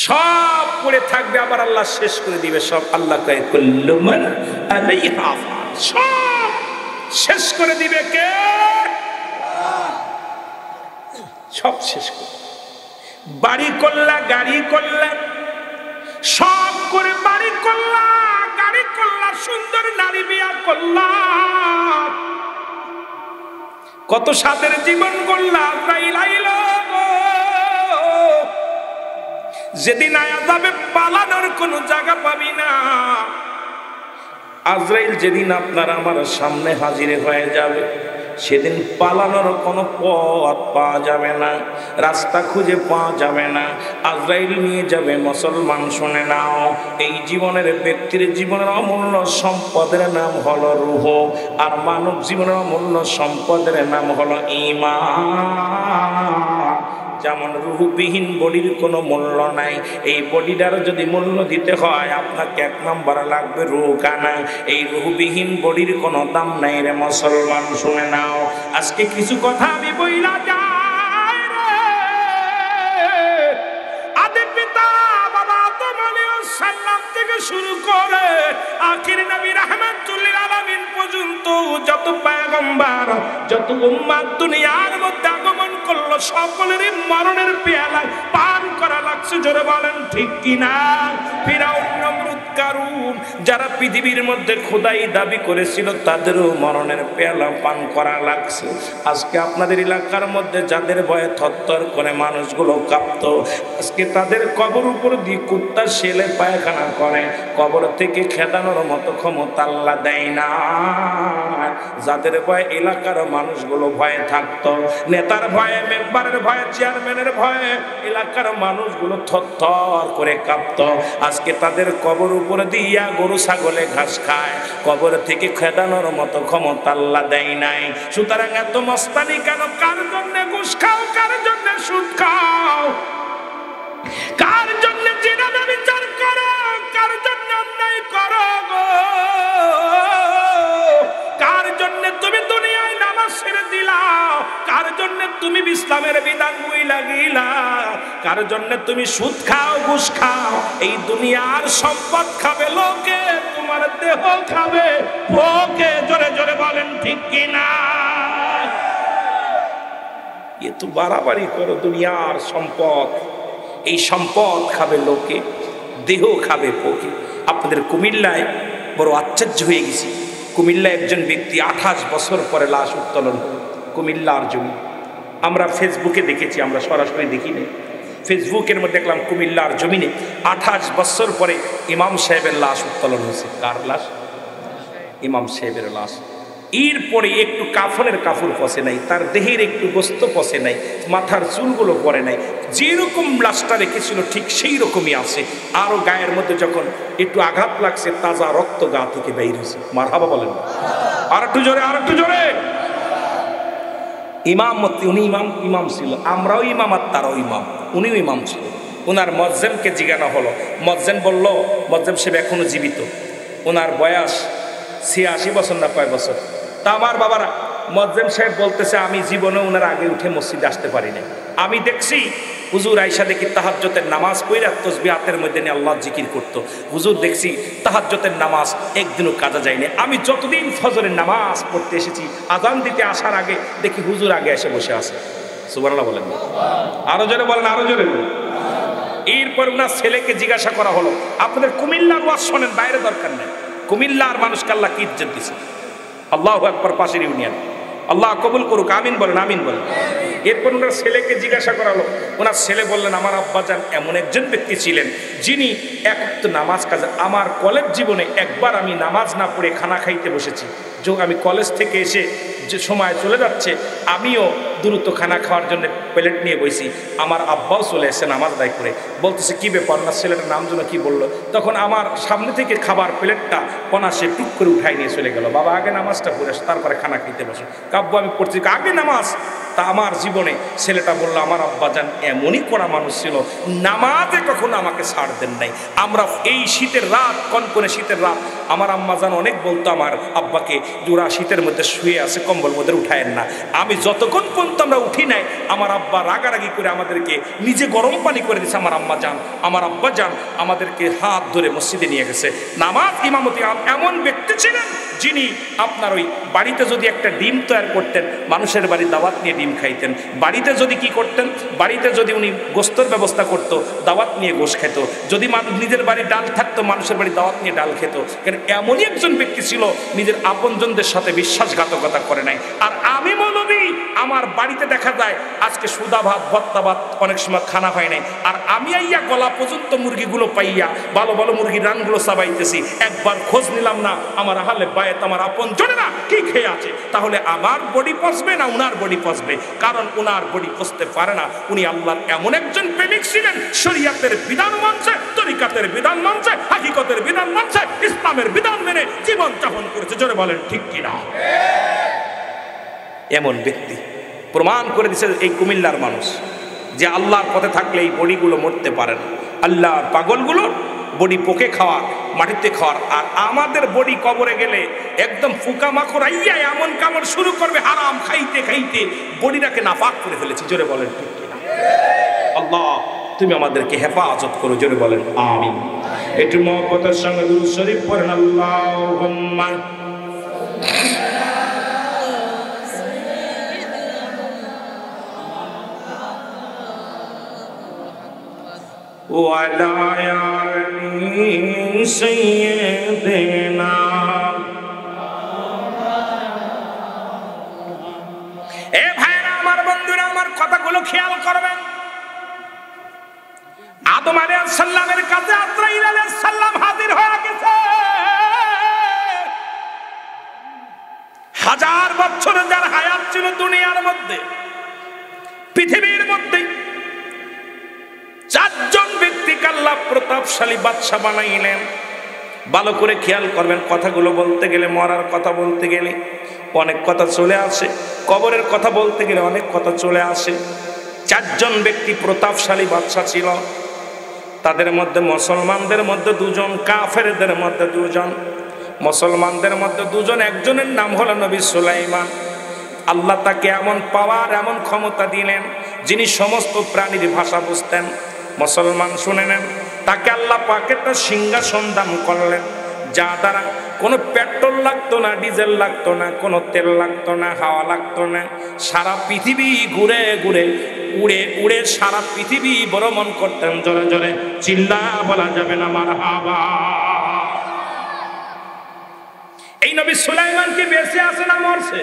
সব পড়ে থাকবে, আবার আল্লাহ শেষ করে দিবে সব। আল্লাহ কয় কুল্লু মান আলাইহা ফান, সব শেষ করে দিবে কে? সব শেষ করে। বাড়ি করলা, গাড়ি করলা, সব করে বাড়ি করলা, গাড়ি করলা, সুন্দর নারী বিয়া করলা, কত সাদের জীবন করলা। যেদিন আয়া যাবে পালানোর কোনো জায়গা পাবি না। আজরাইল যেদিন আপনার আমার সামনে হাজির হয়ে যাবে, সেদিন পালানোর কোনো পথ পাওয়া যাবে না, রাস্তা খুঁজে পাওয়া যাবে না। আজরাইল নিয়ে যাবে। মুসলমান শুনে নাও, এই জীবনের ব্যক্তির জীবনের অমূল্য সম্পদের নাম হলো রূহ, আর মানব জীবনের অমূল্য সম্পদের নাম হলো ঈমান। যেমন রুহবিহীন বডির কোনো মূল্য নাই, এই বডিটারও যদি মূল্য দিতে হয় আপনাকে এক নম্বর লাগবে রুহ কানা। এই রুহবিহীন বডির কোনো দাম নাই রে মুসলমান শুনে নাও। আজকে কিছু কথা আমি বইলা যাই রে। আদি পিতা বাবা আদম আলাইহিস সালাম থেকে শুরু করে আখির নবী রাহমাতুল লিল আলামিন পর্যন্ত যত পয়গম্বর, যত উম্মত দুনিয়ার মধ্যে আগমন করলো, সকলেরই মরণের পেয়ালা পান করা লাগছে। জোরে বলেন ঠিক কিনা? ফিরাউন, নমরুদ, কারুন, যারা পৃথিবীর মধ্যে খোদাই দাবি করেছিল, তাদেরও মরণের পেয়ালা পান করা লাগছে। আজকে আপনাদের এলাকার মধ্যে যাদের ভয়ে থরথর করে মানুষগুলো কাঁপত, আজকে তাদের কবর উপর দিয়ে কুত্তা শেলে পায়খানা করে, কবর থেকে খেদানোর মতো ক্ষমতা আল্লাহ দেয় না। যাদের ভয়ে এলাকার মানুষগুলো ভয়ে থাকতো, নেতার ভয়ে, মেম্বারের ভয়ে, চেয়ারম্যানের ভয়ে এলাকার মানুষগুলো থরথর করে কাঁপতো, আজকে তাদের কবর উপরে দিয়া গরু ছাগলে ঘাস খায়, কবর থেকে খেদানোর মতো ক্ষমতা আল্লাহ দেয় নাই। সুতরাং এত মস্তানি কেন? কার জন্য ঘুষ খাও, কার জন্য সুদ খাও, কার জন্য জিনা বিচার করো, কার জন্য অন্যায় করো গো, কার জন্য তুমি দুনিয়ায় নামাজ ছেড়ে দিলা, কার জন্য তুমি ইসলামের বিধান ভুইলা গিলা, কার জন্য তুমি সুদ খাও, ঘুষ খাও। এই দুনিয়ার সম্পদ খাবে লোকে, তোমার দেহ খাবে ভোগে। জোরে জোরে বলেন ঠিক কিনা? এ তো বাড়াবাড়ি করো। দুনিয়ার সম্পদ, এই সম্পদ খাবে লোকে, দেহ খাবে ভোগে। আপনাদের কুমিল্লায় বড় আশ্চর্য হয়ে গেছি। কুমিল্লায় একজন ব্যক্তি 28 বছর পরে লাশ উত্তোলন হল কুমিল্লার জমি। আমরা ফেসবুকে দেখেছি, আমরা সরাসরি দেখিনি। ফেসবুকের মধ্যে দেখলাম কুমিল্লার জমিনে 28 বছর পরে ইমাম সাহেবের লাশ উত্তোলন হয়েছে। কার লাশ? ইমাম সাহেবের লাশ। এরপরে একটু কাফনের কাপড় পচে নাই, তার দেহের একটু গোস্ত পচে নাই, মাথার চুলগুলো পরে নাই, যেরকম লাশটা রেখেছিল ঠিক সেই রকমই আছে। আরও গায়ের মধ্যে যখন একটু আঘাত লাগছে, তাজা রক্ত গা থেকে বের হয়েছে। মারহাবা বলেন। আর একটু জোরে, আর একটু জোরে। ইমামতি, উনি ইমাম ছিল, আমরাও ইমাম আর তারাও ইমাম, উনিও ইমাম ছিল। ওনার মজ্জেমকে জিজ্ঞাসা হলো, মজ্জেম বলল, মজ্জেম সাহেব এখনো জীবিত, ওনার বয়স 86 বছর না কয় বছর। তা আমার বাবারা, মজ্জেম সাহেব বলতেছে, আমি জীবনে ওনার আগে উঠে মসজিদে আসতে পারি না। আমি দেখছি হুজুর আইসা দেখি তাহাজ্জুদের নামাজ পড়া তসবিহ হাতের মধ্যে নিয়ে আল্লাহ জিকির করতো। হুজুর দেখছি তাহাজ্জুদের নামাজ একদিনও কাজা যায়নি। আমি যতদিন ফজরের নামাজ পড়তে এসেছি, আজান দিতে আসার আগে দেখি হুজুর আগে এসে বসে আছে। সুবহানাল্লাহ বলেন। আরো জোরে বলেন, আরো জোরে বলেন। এরপরে এরপর ওনার ছেলেকে জিজ্ঞাসা করা হলো, আপনাদের কুমিল্লার ওয়াজ শোনেন, বাইরে দরকার নেই, কুমিল্লার মানুষকে আল্লাহ কি ইজ্জত দিছে। আল্লাহু আকবার, পাশের ইউনিয়ন, আল্লাহ কবুল করুক, আমিন বলেন, আমিন বলেন। এরপর ওনার ছেলেকে জিজ্ঞাসা করালো, ওনার ছেলে বললেন, আমার আব্বাজান এমন একজন ব্যক্তি ছিলেন যিনি এক ওয়াক্ত নামাজ কাজে, আমার কলেজ জীবনে একবার আমি নামাজ না পড়ে খানা খাইতে বসেছি, আমি কলেজ থেকে এসে যে সময় চলে যাচ্ছে, আমিও দ্রুত খানা খাওয়ার জন্য প্লেট নিয়ে বসি, আমার আব্বাও চলে এসে নামাজ আদায় করে, বলতেছে কি ব্যাপার, না ছেলেটার নাম যেন কি বললো, তখন আমার সামনে থেকে খাবার প্লেটটা সে টুক করে উঠাই নিয়ে চলে গেল, বাবা আগে নামাজটা পড়ে তারপরে খানা খেতে বসে, কাব্য আমি পড়ছি আগে নামাজ। তা আমার জীবনে ছেলেটা বললো, আমার আব্বাজান এমনই কড়া মানুষ ছিল, নামাজে কখনো আমাকে ছাড় দেন নাই। আমরা এই শীতের রাত, কনকনে শীতের রাত, আমার আম্মাজান অনেক বলতো আমার আব্বাকে, জোড়া শীতের মধ্যে শুয়ে আছে, কম্বল মধ্যে উঠায়েন না। আমি যতক্ষণ পর্যন্ত আমরা উঠি নাই, আমার আব্বা রাগারাগি করে আমাদেরকে নিজে গরম পানি করে দিয়েছে। আমার আম্মা যান, আমার আব্বা যান আমাদেরকে হাত ধরে মসজিদে নিয়ে গেছে, নামাজ ইমামতি। এমন ব্যক্তি ছিলেন যিনি আপনার ওই বাড়িতে যদি একটা ডিম তৈরি করতেন, মানুষের বাড়ি দাওয়াত নিয়ে ডিম খাইতেন। বাড়িতে যদি কি করতেন, বাড়িতে যদি উনি গোস্তের ব্যবস্থা করতো, দাওয়াত নিয়ে গোশ খেত। যদি নিজের বাড়ি ডাল থাকতো, মানুষের বাড়ি দাওয়াত নিয়ে ডাল খেত। কারণ এমনই একজন ব্যক্তি ছিল, নিজের আপনজনদের সাথে বিশ্বাসঘাতকতা করে নাই। আর আমি মৌলবী, আমার বাড়িতে দেখা যায় আজকে সুদা ভাত, ভত্তা ভাত, অনেক সময় খানা হয় নাই, আর আমি আইয়া গলা পর্যন্ত মুরগিগুলো পাইয়া ভালো ভালো মুরগির রানগুলো চাবাইতেছি, একবার খোঁজ নিলাম না আমার আহলে বায়েত, আমার আপনজনেরা কি খেয়ে আছে। তাহলে আমার বডি পচবে না উনার বডি পচবে? কারণ উনার বডি পচতে পারে না। উনি আল্লাহর এমন একজন প্রেমিক ছিলেন, শরীয়তের বিধান মানছে, তরিকাতের বিধান মানছে, হাকিকতের বিধান মানছে, ইসলামের বিধান মেনে জীবন যাপন করেছে। জোরে বলেন ঠিক কিনা? এমন ব্যক্তি প্রমাণ করে দিছে এই কুমিল্লার মানুষ যে আল্লাহর পথে থাকলে এই বডিগুলো মরতে পারে না। আল্লাহর পাগলগুলো বডি পোকে খাওয়ার, মাটিতে খাওয়ার, আর আমাদের বডি কবরে গেলে একদম ফুকা মাকড় আইয়া এমন কামড় শুরু করবে, হারাম খাইতে খাইতে বডিটাকে নাপাক করে ফেলেছি। জোরে বলেন ঠিক কিনা? আল্লাহ তুমি আমাদেরকে হেফাজত করো। জোরে বলেন আমিন। একটু মহব্বতের সঙ্গে দুরূদ শরীফ পড়েন, আল্লাহুম্মা ওয়ালা আলি সাইয়্যিদিনা। এ ভাইরা আমার, বন্ধুরা আমার, কথাগুলো খেয়াল করবেন। আদম আলাইহিস সালামের কাছে আজরাইল আলাইহিস সালাম হাজির হয়ে গেছে। 1000 বছর যার হায়াত ছিল দুনিয়ার মধ্যে, পৃথিবীর মধ্যে 4 জন ব্যক্তিকে আল্লাহ প্রতাপশালী বাদশা বানাইলেন। ভালো করে খেয়াল করবেন, কথাগুলো বলতে গেলে, মরার কথা বলতে গেলে অনেক কথা চলে আসে, কবরের কথা বলতে গেলে অনেক কথা চলে আসে। 4 জন ব্যক্তি প্রতাপশালী বাদশা ছিল। তাদের মধ্যে মুসলমানদের মধ্যে 2 জন, কাফেরদের মধ্যে 2 জন। মুসলমানদের মধ্যে 2 জন, একজনের নাম হলো নবী সুলাইমান। আল্লাহ তাকে এমন পাওয়ার, এমন ক্ষমতা দিলেন, যিনি সমস্ত প্রাণীর ভাষা বুঝতেন। মুসলমান শুনে নেন, তাকে আল্লাহ পাক একটা সিংহাসন দান করলেন, যা দ্বারা কোনো পেট্রোল লাগতো না, ডিজেল লাগতো না, কোনো তেল লাগতো না, হাওয়া লাগতো না। সারা পৃথিবী ঘুরে ঘুরে, উড়ে উড়ে সারা পৃথিবী ভ্রমণ করতেন। জোরে জোরে চিল্লা বলা যাবে না মারহাবা। এই নবী সুলাইমান কি বেঁচে আছে না মরছে?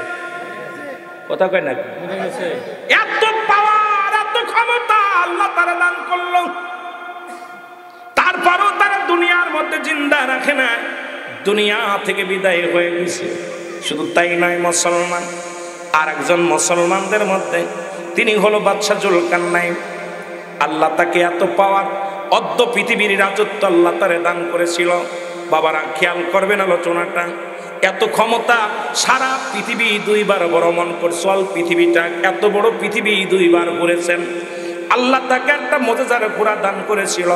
কথা কয় না? এত পাওয়ার, এত ক্ষমতা আল্লাহ তারা দান করলো, তারপরও তারা দুনিয়ার মধ্যে জিন্দা রাখে না, দুনিয়া থেকে বিদায় হয়ে গেছে। শুধু তাই নয়, মুসলমান আর একজন মুসলমানদের মধ্যে তিনি হলো বাদশা জুলকারনাইন। আল্লাহ তাকে এত পাওয়ার, অর্ধ পৃথিবীর রাজত্ব আল্লাহ তারে দান করেছিল। বাবারা খেয়াল করবেন আলোচনাটা, এত ক্ষমতা, সারা পৃথিবী 2 বার ভ্রমণ করছে। অল পৃথিবীটা, এত বড় পৃথিবী 2 বার ঘুরেছেন। আল্লাহ তাকে একটা মজেদার ঘোড়া দান করেছিল,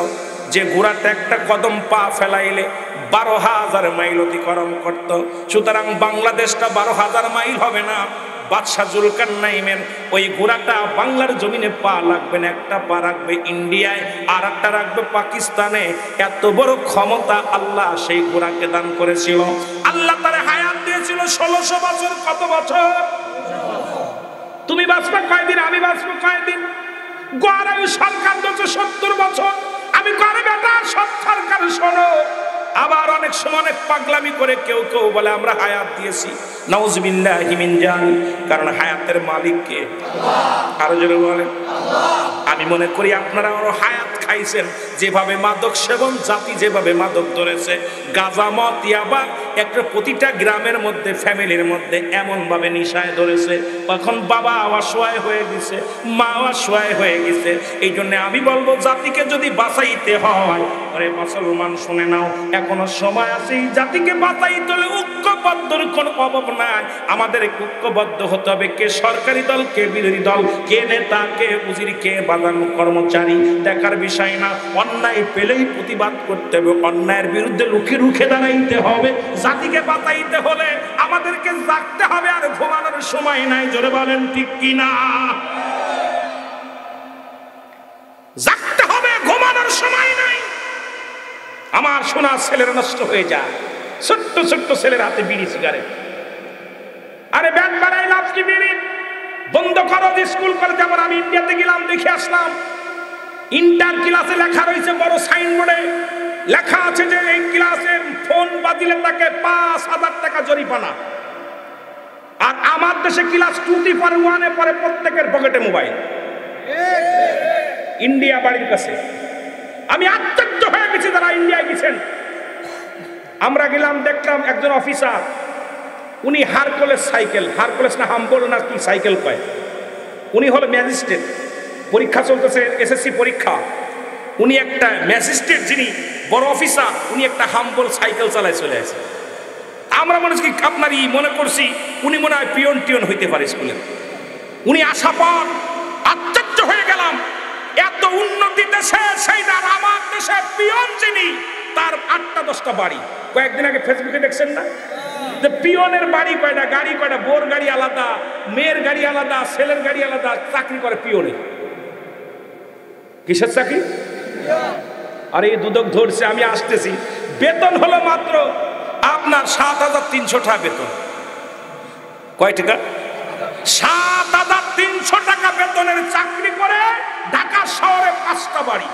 যে ঘোড়াটা একটা কদম পা ফেলাইলে 12,000 মাইল অতিক্রম করত। সুতরাং বাংলাদেশটা 12,000 মাইল হবে না, বাদশা জুলকারনাইনের ওই ঘোড়াটা বাংলার জমিনে পা লাগবে না, একটা পা রাখবে ইন্ডিয়ায়, আর একটা রাখবে পাকিস্তানে। এত বড় ক্ষমতা আল্লাহ সেই ঘোড়াকে দান করেছিল। আল্লাহ তারে হায়াত দিয়েছিল 1600 বছর। কত বছর? তুমি বাঁচবে কয়দিন, আমি বাঁচবো কয়দিন? গড় আয়ু সরকার 70 বছর, আমি সব সরকার শোনো, আবার অনেক সময় অনেক পাগলামি করে কেউ কেউ বলে আমরা হায়াত দিয়েছি, নাউজুবিল্লাহি মিন জালিক, কারণ হায়াতের মালিক কে? আরো জোরে বলেন। আমি মনে করি আপনারা আরো হায়াত খাইছেন, যেভাবে মাদক সেবন জাতি যেভাবে মাদক ধরেছে, গাঁজা মদ ইয়াবা একটা প্রতিটা গ্রামের মধ্যে ফ্যামিলির মধ্যে এমন ভাবে নিশায় ধরেছে, এখন বাবা অসহায় হয়ে গেছে, মা অসহায় হয়ে গেছে। এই জন্য আমি বলবো জাতিকে যদি বাঁচাইতে হয়, আরে মুসলমান শুনে নাও, এখনো সময় আছে। এই জাতিকে বাঁচাইতে হলে ঐক্যবদ্ধর কোনো অভাব নাই। আমাদের ঐক্যবদ্ধ হতে হবে, কে সরকারি দল, কে বিরোধী দল, কে নেতা, কে উজির, কে বাগান কর্মচারী, দেখার বিষয় না। অন্যায় পেলেই প্রতিবাদ করতে হবে, অন্যায়ের বিরুদ্ধে রুখে রুখে দাঁড়াইতে হবে। জাতিকে বাঁচাইতে হলে আমাদেরকে জাগতে হবে, আর ঘুমানোর সময় নাই। জোরে বলেন ঠিক কিনা? জাগতে হবে, ঘুমানোর সময় নাই। আমার সোনার ছেলেরা নষ্ট হয়ে যায়, ছোট্ট ছোট্ট ছেলের হাতে বিড়ি সিগারেট। আরে ব্যান বানাই লাভ কি? বিড়ি বন্ধ করো। স্কুল করে, যেমন আমি ইন্ডিয়াতে গেলাম দেখে আসলাম, ইন্টার ক্লাসে লেখা রয়েছে বড় সাইনবোর্ডে লেখা আছে যে এই ক্লাসে ফোন বাজিলে তাকে 5,000 টাকা জরিমানা। আর আমার দেশে ক্লাস 2 পরে 1 পরে প্রত্যেকের পকেটে মোবাইল। ইন্ডিয়া বাড়ির কাছে। আমি আশ্চর্য হয়ে গেছি যারা ইন্ডিয়ায় গেছেন। আমরা গেলাম, দেখলাম একজন অফিসার, উনি হারকুলেস সাইকেল, হারকুলেস না হাম্বল না কি সাইকেল কয়, উনি হলো ম্যাজিস্ট্রেট, পরীক্ষা চলতেছে এসএসসি পরীক্ষা। উনি একটা ম্যাজিস্ট্রেট, যিনি বড় অফিসার, উনি একটা হাম্বল সাইকেল চালায় চলে আসে। আমরা মনে করছি আপনারই মনে করছি উনি মনে হয় পিয়ন টিয়ন হইতে পারে স্কুলে। উনি আসা পর আশ্চর্য হয়ে গেলাম, এত উন্নতি দেশে সেইটা আমার দেশে পিয়ন যিনি, তার 8টা-10টা বাড়ি। কয়েকদিন আগে ফেসবুকে দেখছেন না যে পিয়নের বাড়ি কয়টা, গাড়ি কয়টা, বোর গাড়ি আলাদা, মেয়ের গাড়ি আলাদা, ছেলের গাড়ি আলাদা, চাকরি করে পিয়নে। কিসের চাকরি? আর এই দুদক ধরছে। আমি আসতেছি, বেতন হলো মাত্র আপনার 7,300 টাকা বেতন। কয় টাকা? 7,300 টাকা বেতনের চাকরি করে ঢাকা শহরে 5টা বাড়ি,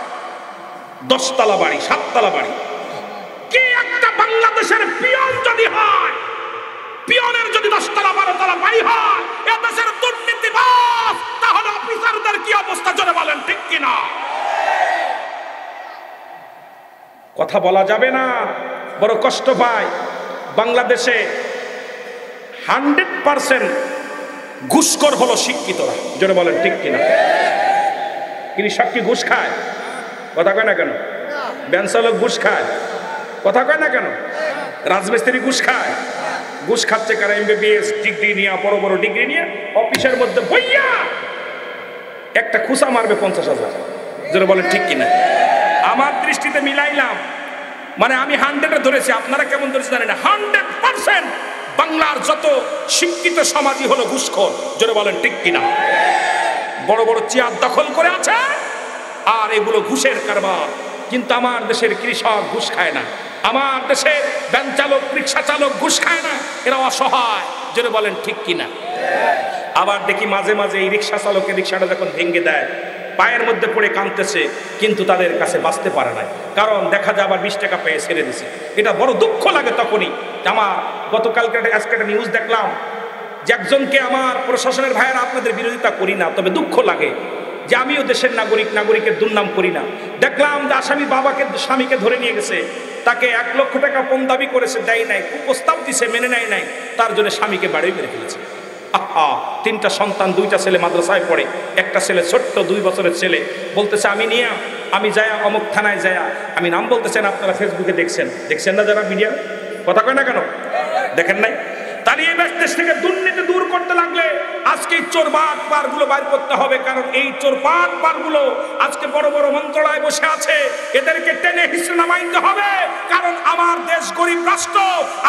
10 তলা বাড়ি, 7 তলা বাড়ি। কি একটা বাংলাদেশের পিয়ন যদি হয়, পিয়নের যদি 10 তলা 12 তলা বাড়ি হয়, এ দেশের দুর্নীতিবাজ, তাহলে অফিসারদের কি অবস্থা? জোরে বলেন ঠিক কিনা? কথা বলা যাবে না, বড় কষ্ট পায়। বাংলাদেশে 100% ঘুষখোর হলো শিক্ষিতরা। জোরে বলেন ঠিক কিনা? কৃষক কি ঘুষ খায়? কথা কয় না কেন? ব্যাংক চালক ঘুষ খায়? কথা কয় না কেন? রাজমিস্ত্রি ঘুষ খায়? ঘুষ খাচ্ছে কারা? MBBS ডিগ্রি নিয়ে, বড় বড় ডিগ্রি নিয়ে অফিসের মধ্যে বইয়া একটা খুসা মারবে 50,000। জোরে বলেন ঠিক কিনা? আমার দৃষ্টিতে মিলাইলাম, মানে আমি 100-এ ধরেছি, আপনারা কেমন ধরেছে জানি না। 100% বাংলার যত শিক্ষিত সমাজই হলো ঘুষখোর। জোরে বলেন ঠিক কিনা? বড় বড় চেয়ার দখল করে আছে, আর এগুলো ঘুষের কারবার। কিন্তু আমার দেশের কৃষক ঘুষ খায় না, আমার দেশের ভ্যান চালক, রিক্সা চালক ঘুষ খায় না, এরা অসহায়। জোরে বলেন ঠিক কিনা? আবার দেখি মাঝে মাঝে এই রিক্সা চালকের রিক্সাটা যখন ভেঙে দেয়, পায়ের মধ্যে পড়ে কাঁদতেছে, কিন্তু তাদের কাছে বাঁচতে পারে না, কারণ দেখা যায় আবার 20 টাকা পেয়ে ছেড়ে দিছে। এটা বড় দুঃখ লাগে তখনই। আমার গতকালকে আজকে একটা নিউজ দেখলাম যে একজনকে, আমার প্রশাসনের ভাইয়েরা আপনাদের বিরোধিতা করি না, তবে দুঃখ লাগে যে আমিও দেশের নাগরিক, নাগরিকের দুর্নাম করি না। দেখলাম যে আসামি বাবাকে, স্বামীকে ধরে নিয়ে গেছে, তাকে 1 লক্ষ টাকা পণ দাবি করেছে, দেয় নাই, প্রস্তাব দিছে, মেনে নেয় নাই, তার জন্য স্বামীকে বাড়ি মেরে ফেলেছে। আহা, 3টা সন্তান, 2টা ছেলে মাদ্রাসায় পড়ে, একটা ছেলে ছোট্ট 2 বছরের ছেলে, বলতেছে আমি যায়া অমুক থানায় যায়া, আমি নাম বলতেছেন, আপনারা ফেসবুকে দেখছেন না যারা মিডিয়া, কথা কয় না কেন? দেখেন নাই? তার এই দেশ থেকে দুর্নীতি দূর করতে লাগলে আজকে চোর বাটপারগুলো বাইর করতে হবে, কারণ এই চোর বাটপারগুলো আজকে বড় বড় মন্ত্রণালয়ে বসে আছে, এদেরকে টেনে হিসেবে নামাইতে হবে। কারণ আমার দেশ গরিব রাষ্ট্র,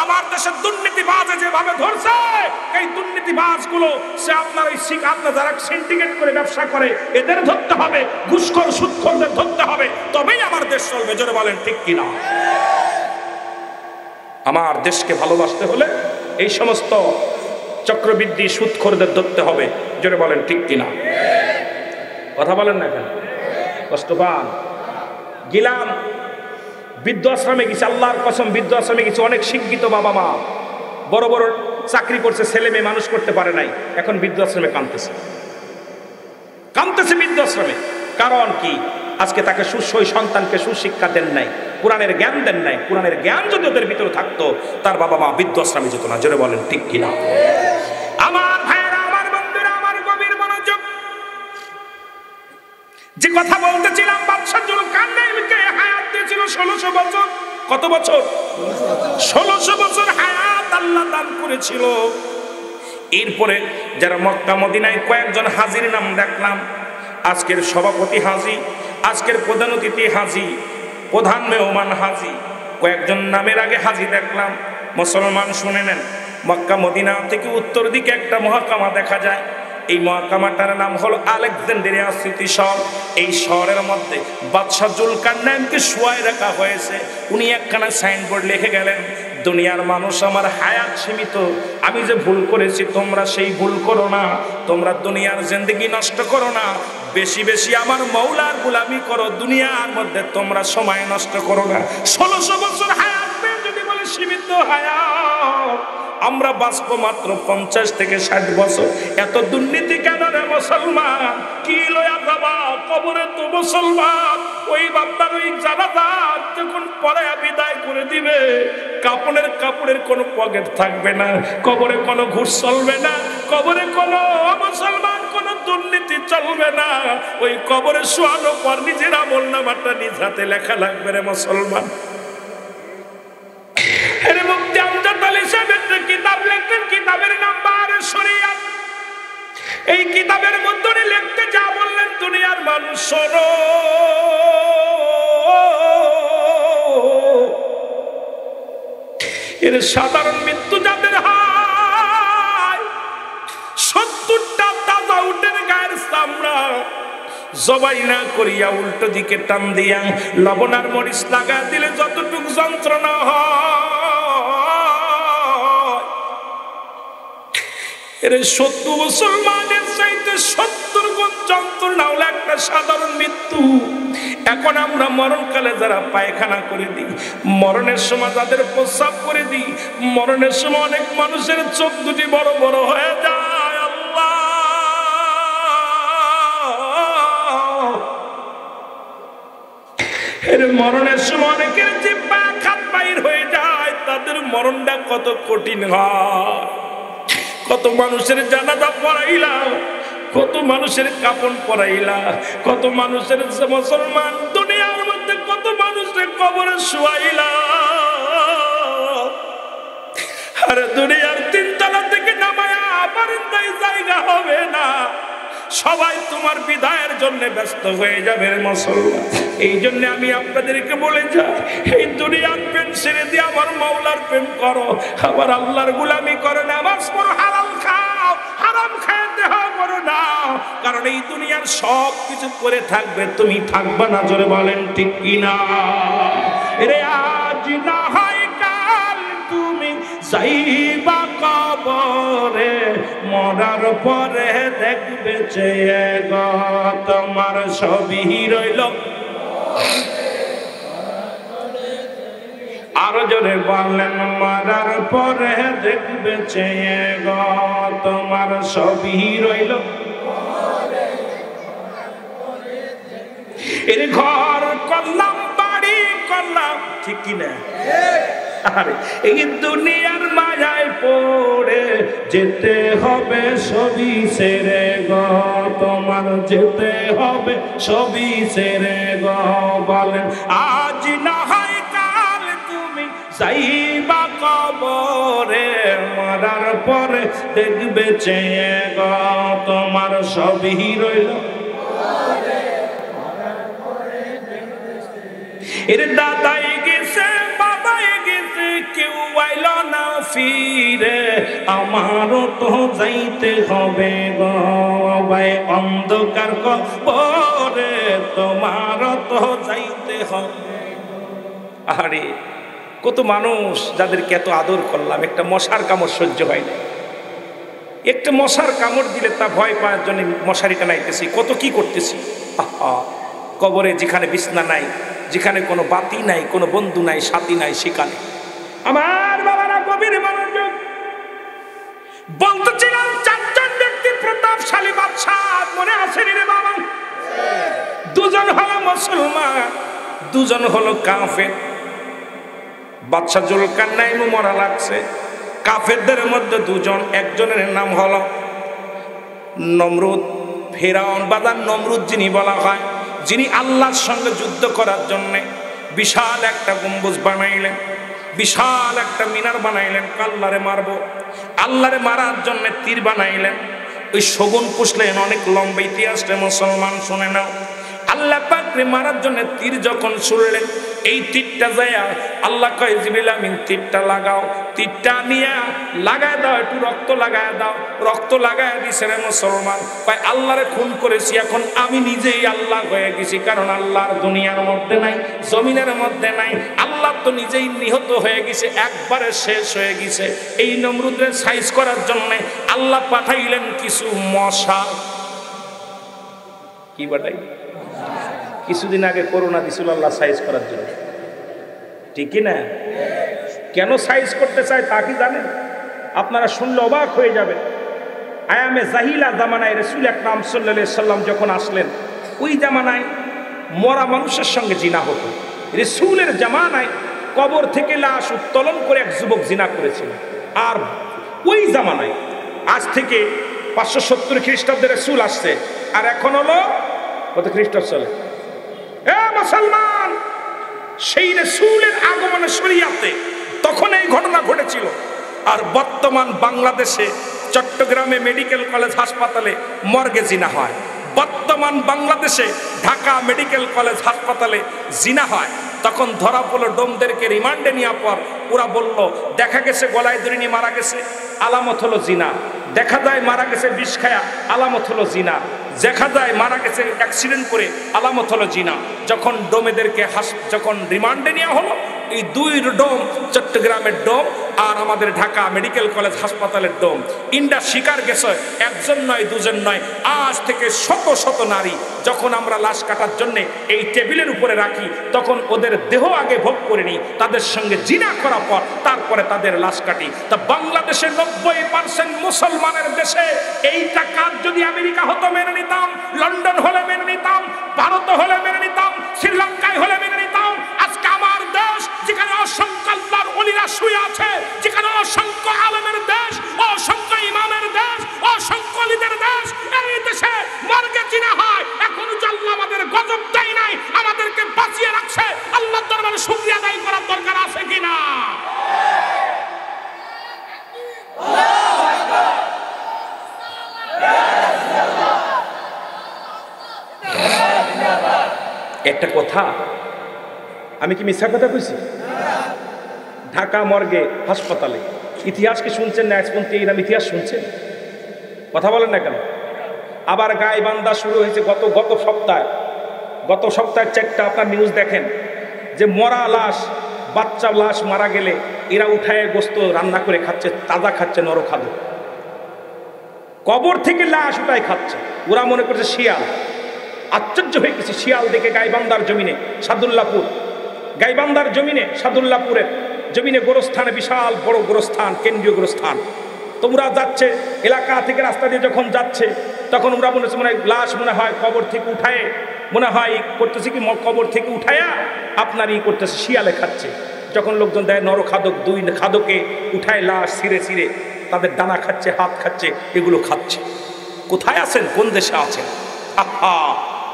আমার দেশের দুর্নীতিবাজে যেভাবে ধরছে, এই দুর্নীতিবাজগুলো সে আপনার যারা সিন্ডিকেট করে ব্যবসা করে এদের ধরতে হবে, ঘুষখোর সুদখোরদের ধরতে হবে, তবেই আমার দেশ চলবে। জোরে বলেন ঠিক কিনা? আমার দেশকে ভালোবাসতে হলে এই সমস্ত চক্রবৃদ্ধি সুদখোরদের ধরতে হবে। জোরে বলেন ঠিক কিনা? কথা বলেন না কেন? কষ্ট পান? গেলাম বৃদ্ধাশ্রমে গেছে, আল্লাহর কসম বৃদ্ধাশ্রমে গেছে, অনেক শিক্ষিত বাবা মা বড় বড় চাকরি করছে, ছেলে মেয়ে মানুষ করতে পারে নাই, এখন বৃদ্ধাশ্রমে কাঁদতেছে বৃদ্ধাশ্রমে। কারণ কি? আজকে তাকে সন্তানকে সুশিক্ষা দেন নাই, কোরআনের জ্ঞান দেন নাই। কোরআনের জ্ঞান যদি ওদের ভিতরে থাকতো তার বাবা মা বৃদ্ধাশ্রমে যেত না। জোরে বলেন ঠিক কিনা? আমার ভাইয়েরা, আমার বন্ধুরা, আমার গভীর মনোযোগ। যে কথা বলতেছিলাম, বাদশা জুলকারনাইনকে হায়াত দিয়েছিল 1600 বছর। কত বছর? 1600 বছর হায়াত আল্লাহ দান করেছিল। এরপরে যারা মক্কা মদিনায় কয়েকজন হাজির নাম দেখলাম, আজকের সভাপতি হাজি, আজকের প্রধান অতিথি হাজি, প্রধান মেহমান হাজি, কয়েকজন নামের আগে হাজি দেখলাম। মুসলমান শুনে নেন, মক্কা মদিনা থেকে উত্তর দিকে একটা মহাকামা দেখা যায়। এই মহাকামাটার নাম হলো আলেকজান্দ্রিয়া স্মৃতি শহর। এই শহরের মধ্যে বাদশা জুলকারনাইনকে শুয়ায় রাখা হয়েছে। উনি একখানা সাইনবোর্ড লিখে গেলেন, দুনিয়ার মানুষ, আমার হায়াত সীমিত, আমি যে ভুল করেছি তোমরা সেই ভুল করো না, তোমরা দুনিয়ার জিন্দেগি নষ্ট করো না, বেশি বেশি আমার মৌলার গোলামি করো, দুনিয়ার মধ্যে তোমরা সময় নষ্ট করো না। 1600 বছর হায়াত পেয়ে যদি বলে সীমিত হায়াত, আমরা বাঁচবো মাত্র 50 থেকে 60 বছর। এত দুর্নীতি কেন রে মুসলমান? কি লয়া যাবা কবরে? তো মুসলমান ওই বাপ্পার ওই জানাজা যখন পড়ায়া বিদায় করে দিবে, কাপড়ের কোনো পকেট থাকবে না, কবরে কোনো ঘুষ চলবে না, কবরে কোনো মুসলমান কোনো দুর্নীতি চলবে না। ওই কবরে শোয়ানোর পর নিজের আমল নামাটা নিজ হাতে লেখা লাগবে রে মুসলমান। কিতাব লিখতেন, কিতাবের নাম বারে শরিয়াত। এই কিতাবের মধ্যে লিখতে যা বললেন, দুনিয়ার মানুষ শোনো, এর সাধারণ মৃত্যু যাদের হয়, 70টা তাজা উটের গায়ের চামড়া জবাই না করিয়া উল্টো দিকে টান দিয়া লবণ আর মরিচ লাগা দিলে যতটুক যন্ত্রণা হয়, এর 70 মুসলমানের চাইতে 70 গুণ যন্ত্রণা হলো একটা সাধারণ মৃত্যু। এখন আমরা মরণকালে যারা পায়খানা করে দিই, মরণের সময় যাদের প্রস্রাব করে দিই, মরণের সময় অনেক মানুষের চোখ দুটি বড় বড় হয়ে যায়। আল্লাহ, এর মরণের সময় অনেকের জিহ্বা খাত বাইর হয়ে যায়। তাদের মরণটা কত কঠিন হয়। কত মানুষের জানাজা পড়াইলা, কত মানুষের কাফন পরাইলা, কত মানুষের মুসলমান দুনিয়ার মধ্যে কত মানুষের কবরে শুয়াইলা। আর দুনিয়ার 3 তলা থেকে নামায়া আবার জায়গা হবে না, সবাই তোমার বিদায়ের জন্য ব্যস্ত হয়ে যাবে মুসলমান। এই জন্য আমি আপনাদেরকে বলে যাই, এই দুনিয়ার প্রেম ছেড়ে দিয়ে আমার মাওলার প্রেম করো, আবার আল্লাহর গোলামি করো, নামাজ পড়ো, হালাল খাও, হারাম খেয়ে দেহ করো না। কারণ এই দুনিয়ার সব কিছু করে থাকবে, তুমি থাকবা না। জোরে বলেন ঠিক কিনা? রে আজ না হয় কাল তুমি যাইবা কবরে, মরার পরে দেখবে চেয়ে গো তোমার ছবি রইল। আরো জোরে বলেন, মরার পরে দেখবে চেয়ে গো তোমার ছবি রইল। এর ঘর করলাম, বাড়ি করলাম, ঠিক কিনা? আরে এই দুনিয়ার মায়ায় পড়ে যেতে হবে সবই ছেড়ে গো তোমার, যেতে হবে সবই ছেড়ে গো। বলেন আজ না হয় কাল তুমি যাইবা কবরে, মরার পরে দেখবে চেয়ে গো তোমার সবই রইল। এর দাদাই গেছে, বাবাই গেছে, কেউ আইল না ফিরে, আমারও তো যাইতে হবে গো ভাই অন্ধকার কবরে, তোমারও তো যাইতে হবে। আরে কত মানুষ যাদেরকে এত আদর করলাম, একটা মশার কামড় সহ্য হয় না, একটা মশার কামড় দিলে তা ভয় পাওয়ার জন্য মশারি টানাইতেছি, কত কি করতেছি। আহা, কবরে যেখানে বিছনা নাই, যেখানে কোনো বাতি নাই, কোনো বন্ধু নাই, সাথী নাই, সেখানে। আমার বাবারা গভীর মনোযোগ, বলতেছিলাম চারজন ব্যক্তি প্রতাপশালী বাদশাহ, মনে আসেনি রে বাবা? দুজন হলো মুসলমান, দুজন হলো কাফের। বাদশাহ জুলকারনাইন মরা লাগছে। কাফেরদের মধ্যে দুজন, একজনের নাম হলো নমরুদ, ফেরাউন বাজার নমরুদ যিনি বলা হয়, যিনি আল্লাহর সঙ্গে যুদ্ধ করার জন্য বিশাল একটা গম্বুজ বানাইলেন, বিশাল একটা মিনার বানাইলেন। আল্লাহরে মারবো, আল্লাহরে মারার জন্য তীর বানাইলেন। ওই শগুন পুষলেন, অনেক লম্বা ইতিহাসটা মুসলমান শুনে নাও। আল্লাহ পাকরে মারার জন্য তীর যখন ছুড়লেন, এই তীরটা যায়া আল্লাহ কয় জিবরিল আমিন তীরটা লাগাও, তীরটা নিয়ে লাগায় দাও, একটু রক্ত লাগায় দাও। রক্ত লাগায় দিছে রে মুসলমান। কয় আল্লাহরে খুন করেছি, এখন আমি নিজেই আল্লাহ হয়ে গেছি, কারণ আল্লাহর দুনিয়ার মধ্যে নাই, জমিনের মধ্যে নাই, আল্লাহ তো নিজেই নিহত হয়ে গেছে, একবারে শেষ হয়ে গেছে। এই নমরুদের সাইজ করার জন্য আল্লাহ পাঠাইলেন কিছু মশা। কি পাঠাই? কিছুদিন আগে করোনা দিছিল আল্লাহ সাইজ করার জন্য, ঠিক না? কেন সাইজ করতে চায় তা কি জানেন? আপনারা শুনলে অবাক হয়ে যাবেন। আয়ামে জাহিলা জামানায় রাসূল আকরাম সাল্লাল্লাহু আলাইহি সাল্লাম যখন আসলেন, ওই জামানায় মরা মানুষের সঙ্গে জিনা হতো। রাসূলের জামানায় কবর থেকে লাশ উত্তোলন করে এক যুবক জিনা করেছিল। আর ওই জামানায় আজ থেকে 570 খ্রিস্টাব্দে রাসূল আসছে, আর এখন হলো কত খ্রিস্টাব্দ চলে? মুসলমান, সেই রাসূলের আগমনের শরীয়তে তখন এই ঘটনা ঘটেছিল। আর বর্তমান বাংলাদেশে চট্টগ্রামে মেডিকেল কলেজ হাসপাতালে মর্গে জিনা হয়। বর্তমান বাংলাদেশে ঢাকা মেডিকেল কলেজ হাসপাতালে জিনা হয়। তখন ধরা পড়লো, ডোমদেরকে রিমান্ডে নেওয়ার পর ওরা বলল দেখা গেছে গলায় দড়ি নিয়ে মারা গেছে, আলামত হলো জিনা। দেখা যায় মারা গেছে বিষ খায়া, আলামত হলো জিনা। দেখা যায় মারা গেছে অ্যাক্সিডেন্ট করে, আলামত হলো জিনা। যখন ডোমেদেরকে যখন রিমান্ডে নেওয়া হলো, এই দুই ডোম, চট্টগ্রামের ডোম আর আমাদের ঢাকা মেডিকেল কলেজ হাসপাতালের ডোম, ইন্ডা শিকার গেছে একজন নয়, দুজন নয়, আজ থেকে শত শত নারী। যখন আমরা লাশ কাটার জন্যে এই টেবিলের উপরে রাখি, তখন ওদের দেহ আগে ভোগ করে নিই, তাদের সঙ্গে জিনা করার পর তারপরে তাদের লাশ কাটি। তা বাংলাদেশের 90% মুসলমানের দেশে এইটা কাজ যদি আমেরিকা হতো মেনে নিতাম, লন্ডন হলে মেনে নিতাম, ভারত হলে মেনে নিতাম, শ্রীলঙ্কায় হলে মেনে নিতাম। আজকে আমার দেশ, যেখানে অসংখ্য আল্লাহর ওলিরা শুয়ে আছে, যেখানে অসংখ্য আলেমের দেশ, অসংখ্য ইমামের দেশ, অসংখ্য ওলিদের দেশ, এই দেশে মর্গে জিনা হয়। এখনো আল্লাহ আমাদের গজব দেয় নাই, আমাদেরকে বাঁচিয়ে রাখছে। আল্লাহর দরবারে শুকরিয়া আদায় করার দরকার আছে কিনা? একটা কথা, আমি কি মিথ্যা কথা কইছি? ঢাকা মর্গে হাসপাতালে ইতিহাস কি শুনছেন না? এখনই এরকম ইতিহাস শুনছেন? কথা বলেন না কেন? আবার গাইবান্ধা শুরু হয়েছে গত সপ্তাহে 4টা আপনার নিউজ দেখেন যে মরা লাশ, বাচ্চা লাশ মারা গেলে এরা উঠায় গোস্ত রান্না করে খাচ্ছে, তাজা খাচ্ছে, নরখাদ্য। কবর থেকে লাশ উঠায় খাচ্ছে, ওরা মনে করছে শিয়াল। আশ্চর্য হয়ে গেছে শিয়াল দেখে। গাইবান্ধার জমিনে সাদুল্লাপুর, গাইবান্ধার জমিনে সাদুল্লাপুরের জমিনে গোরস্থানে, বিশাল বড় গোরস্থান, কেন্দ্রীয় গোরস্থান। তোমরা যাচ্ছে এলাকা থেকে রাস্তা দিয়ে যখন যাচ্ছে, তখন ওরা মনে হচ্ছে মনে হয় লাশ মনে হয় কবর থেকে উঠায়, মনে হয় করতেছে কি কবর থেকে উঠায়া আপনার করতেছে, শিয়ালে খাচ্ছে। যখন লোকজন দেয় নরখাদক, 2 খাদকে উঠায় লাশ ছিঁড়ে ছিঁড়ে তাদের ডানা খাচ্ছে, হাত খাচ্ছে, এগুলো খাচ্ছে। কোথায় আছেন? কোন দেশে আছেন? আহা,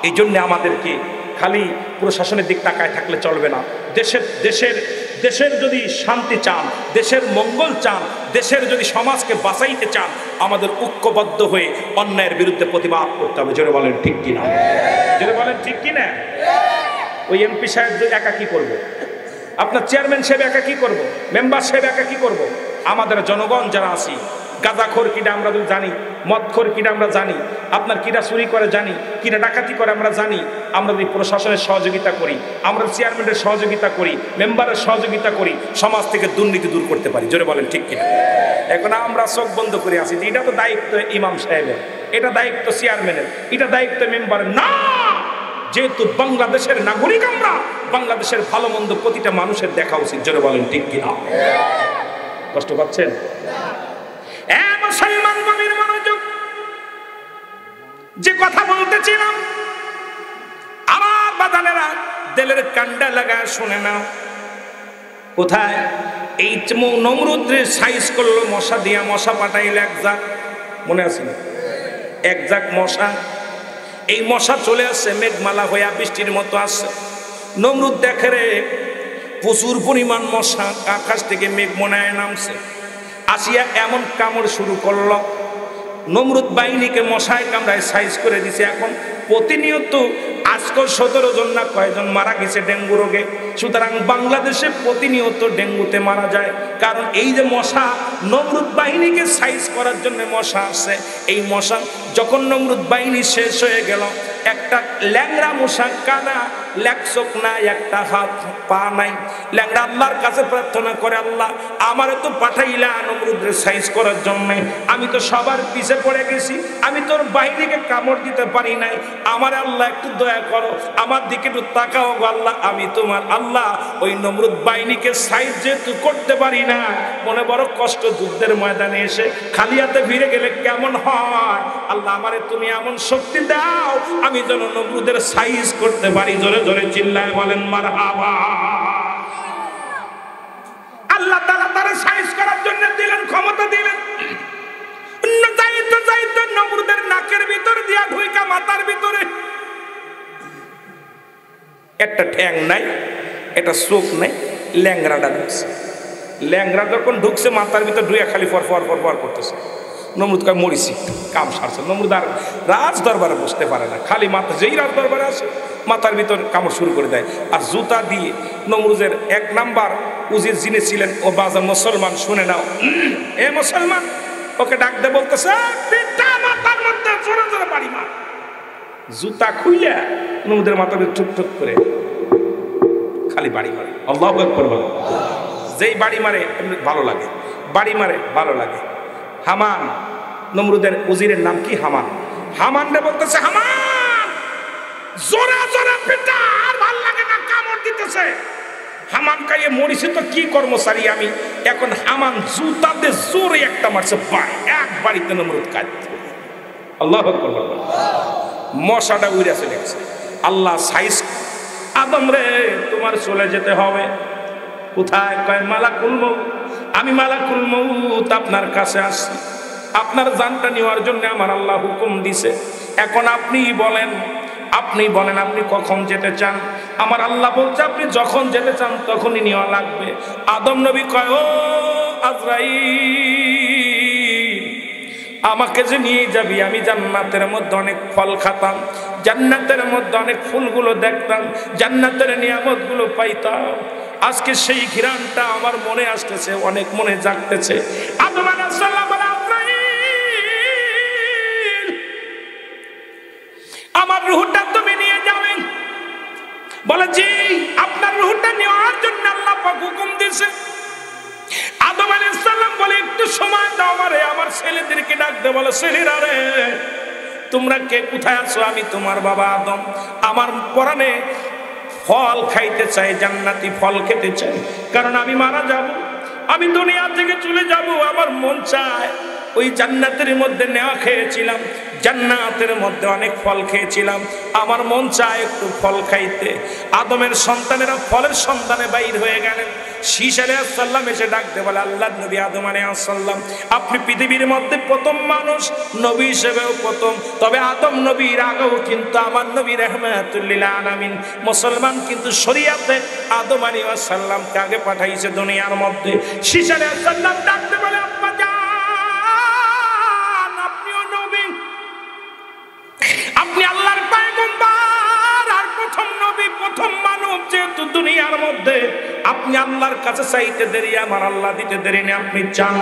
এই জন্যে আমাদেরকে খালি প্রশাসনের দিক তাকায় থাকলে চলবে না। দেশের যদি শান্তি চান, দেশের মঙ্গল চান, দেশের যদি সমাজকে বাঁচাইতে চান, আমাদের ঐক্যবদ্ধ হয়ে অন্যায়ের বিরুদ্ধে প্রতিবাদ করতে হবে। জোরে বলেন ঠিক কিনা? জোরে বলেন ঠিক কিনা? ওই এমপি সাহেব একা কি করবো? আপনার চেয়ারম্যান সাহেব একা কি করবো? মেম্বার সাহেব একা কি করবো? আমাদের জনগণ যারা আছি, গাঁজাখোর কিনা আমরা জানি, মদখোর কিনা আমরা জানি, আপনার কিনা চুরি করে জানি, কিনা ডাকাতি করে আমরা জানি। আমরা যদি প্রশাসনের সহযোগিতা করি, আমরা চেয়ারম্যানের সহযোগিতা করি, মেম্বারের সহযোগিতা করি, সমাজ থেকে দুর্নীতি দূর করতে পারি। জোরে বলেন ঠিক কিনা? এখন আমরা চোখ বন্ধ করে আছি যে এটা তো দায়িত্ব ইমাম সাহেবের, এটা দায়িত্ব চেয়ারম্যানের, এটা দায়িত্ব মেম্বারের। না, যেহেতু বাংলাদেশের নাগরিক আমরা, বাংলাদেশের ভালো মন্দ প্রতিটা মানুষের দেখা উচিত। জোরে বলেন ঠিক কিনা? কষ্ট পাচ্ছেন? মুসলমান গভীর মনোযোগ, যে কথা বলতেছিলাম আমার বাদানেরা দিলের কান্ডা লাগা শুনে নাও। কোথায়? এই নমরুদের সাইজ করলো মশা দিয়া, মশা পাঠাইল এক জাক, মনে আছে না? এক জাক মশা, এই মশা চলে আসছে মেঘমালা হইয়া বৃষ্টির মতো আসছে। নমরুদ দেখে রে প্রচুর পরিমাণ মশা আকাশ থেকে মেঘ মনায় নামছে, আসিয়া এমন কামড় শুরু করলো। নমরুদ বাহিনীকে মশায় কামড়ায় সাইজ করে দিছে। এখন প্রতিনিয়ত আজকাল 17 জন না কয়জন মারা গেছে ডেঙ্গু রোগে। সুতরাং বাংলাদেশে প্রতিনিয়ত ডেঙ্গুতে মারা যায়, কারণ এই যে মশা নমরুদ বাহিনীকে সাইজ করার জন্য মশা আসছে। এই মশা যখন নমরুদ বাহিনী শেষ হয়ে গেল, একটা ল্যাংড়া মশা, কানা, লেকচোক নাই, একটা হাত পা নাই, ল্যাংড়া আল্লাহর কাছে প্রার্থনা করে, আল্লাহ আমারে তো পাঠাইলা নমরুদের সাইজ করার জন্য, আমি তো সবার পিছে পড়ে গেছি, আমি তোর বাহিনীকে কামড় দিতে পারি নাই, আমার আল্লাহ একটু দয়া করো, আমার দিকে একটু তাকাও গো আল্লাহ, আমি তোমার আল্লাহ ওই নমরুদ বাহিনীকে সাইজ যেহেতু করতে পারি না, মনে বড় কষ্ট, যুদ্ধের ময়দানে এসে খালি হাতে ফিরে গেলে কেমন হয়, আল্লাহ আমারে তুমি এমন শক্তি দাও আমি যেন নমরুদের সাইজ করতে পারি। জোরে জোরে চিল্লায় বলেন মারহাবা। আল্লাহ তাআলা তার সাইজ করার জন্য দিলেন, ক্ষমতা দিলেন। যাইতে নমরুদের নাকের ভিতর দিয়া ঢুইকা মাথার ভিতরে, একটা ঠ্যাং নাই, একটা চোখ নাই, ল্যাংড়াটা ঢুকছে। ল্যাংড়া যখন ঢুকছে মাথার ভিতর ঢুইয়া খালি ফর ফর ফর ফর করতেছে। নমরুদ কয় মরিছি, কাম সারছে। নমরুদ আর রাজ দরবারে বসতে পারে না, খালি মাথা, যেই রাজ দরবারে আসে মাথার ভিতর কামড় শুরু করে দেয়। আর জুতা দিয়ে নমরুদের 1 নাম্বার উজির যিনি ছিলেন, ও বাজা মুসলমান, শুনে নাও, এ মুসলমান, ওকে ডাক দে, বলতেছে পিঠা মাথার মধ্যে জোরে জোরে বাড়ি মার। জুতা খুইয়া নমরুদের মাথার ভিতর ঠুক ঠুক করে খালি বাড়ি মারে। আল্লাহু আকবার বলে। যেই বাড়ি মারে ভালো লাগে, বাড়ি মারে ভালো লাগে। হামান, নমরুদের উজিরের নাম কি? হামান। হামান রে বলতেছে, হামান জোরে জোরে পিটা, আর ভাল লাগে না, কামড় দিতেছে। হামান কাইয়ে মরিছে তো কি কর্মচারী আমি। এখন হামান জুতাতে জোরে একটা মারছে, এক বাড়িতে নমরুদ কাজ। আল্লাহু আকবার বলে। মশাটা উড়ে চলে গেছে। আল্লাহ সাইজ, আদম রে তোমার চলে যেতে হবে। কোথায়? কয় মালাকুল মউত। আমি মালাকুল মউত আপনার কাছে আসছি, আপনার জানটা নেওয়ার জন্য আমার আল্লাহ হুকুম দিছে। এখন আপনি বলেন, আপনি কখন যেতে চান? আমার আল্লাহ বলছে আপনি যখন যেতে চান তখনই নেওয়া লাগবে। আদম নবী কয়, ও আজরাইল, আমাকে যে নিয়ে যাবি, আমি জান্নাতের মধ্যে অনেক ফল খাতাম, জান্নাতের মধ্যে অনেক ফুলগুলো দেখতাম, জান্নাতের নিয়ামতগুলো পাইতাম। আজকে সেই ঘিরানটা আমার মনে আসতেছে, অনেক মনে জাগতেছে। আদম আলাইহিস সালাম বলে, আজরাইল, আমার রূহটা তুমি নিয়ে যাবেন। বলে, জি, আপনার রূহটা নেওয়ার জন্য আল্লাহ পাক হুকুম দিয়েছে। আদম আলাইহিস সালাম বলে, একটু সময় দাও আমারে। আমার ছেলেদেরকে ডাক দে, বলে, ছেলেরা রে, তোমরা কে কোথায় আছো? আমি তোমার বাবা আদম, আমার পরাণে ফল খাইতে চাই, জান্নাতি ফল খেতে চাই, কারণ আমি মারা যাব, আমি দুনিয়া থেকে চলে যাব। আমার মন চায় ওই জান্নাতের মধ্যে নেওয়া খেয়েছিলাম, জান্নাতের মধ্যে অনেক ফল খেয়েছিলাম, আমার মন চায় একটু ফল খাইতে। আদমের সন্তানেরা ফলের সন্তানে বাইর হয়ে গেলেন। শীষ আলাইহিস সালাম এসে ডাকতে বলে, আল্লাহর নবী আদম আলাইহিস সালাম, আপনি পৃথিবীর মধ্যে প্রথম মানুষ, নবী হিসেবেও প্রথম। তবে আদম নবীর আগেও কিন্তু আমার নবী রাহমাতুল লিল আলামিন মুসলমান, কিন্তু শরীয়তে আদম আলাইহিস সালামকে আগে পাঠাইছে দুনিয়ার মধ্যে। শীষ আলাইহিস সালাম ডাকতে বলে, আব্বা জান, আপনিও নবী, আপনি আল্লাহর পয়গম্বর আর প্রথম নবী, প্রথম মানব, যেহেতু দুনিয়ার মধ্যে আপনি আল্লাহর কাছে চাইতে দেরি, আমার আল্লাহ দিতে দেরি নেই, আপনি চান।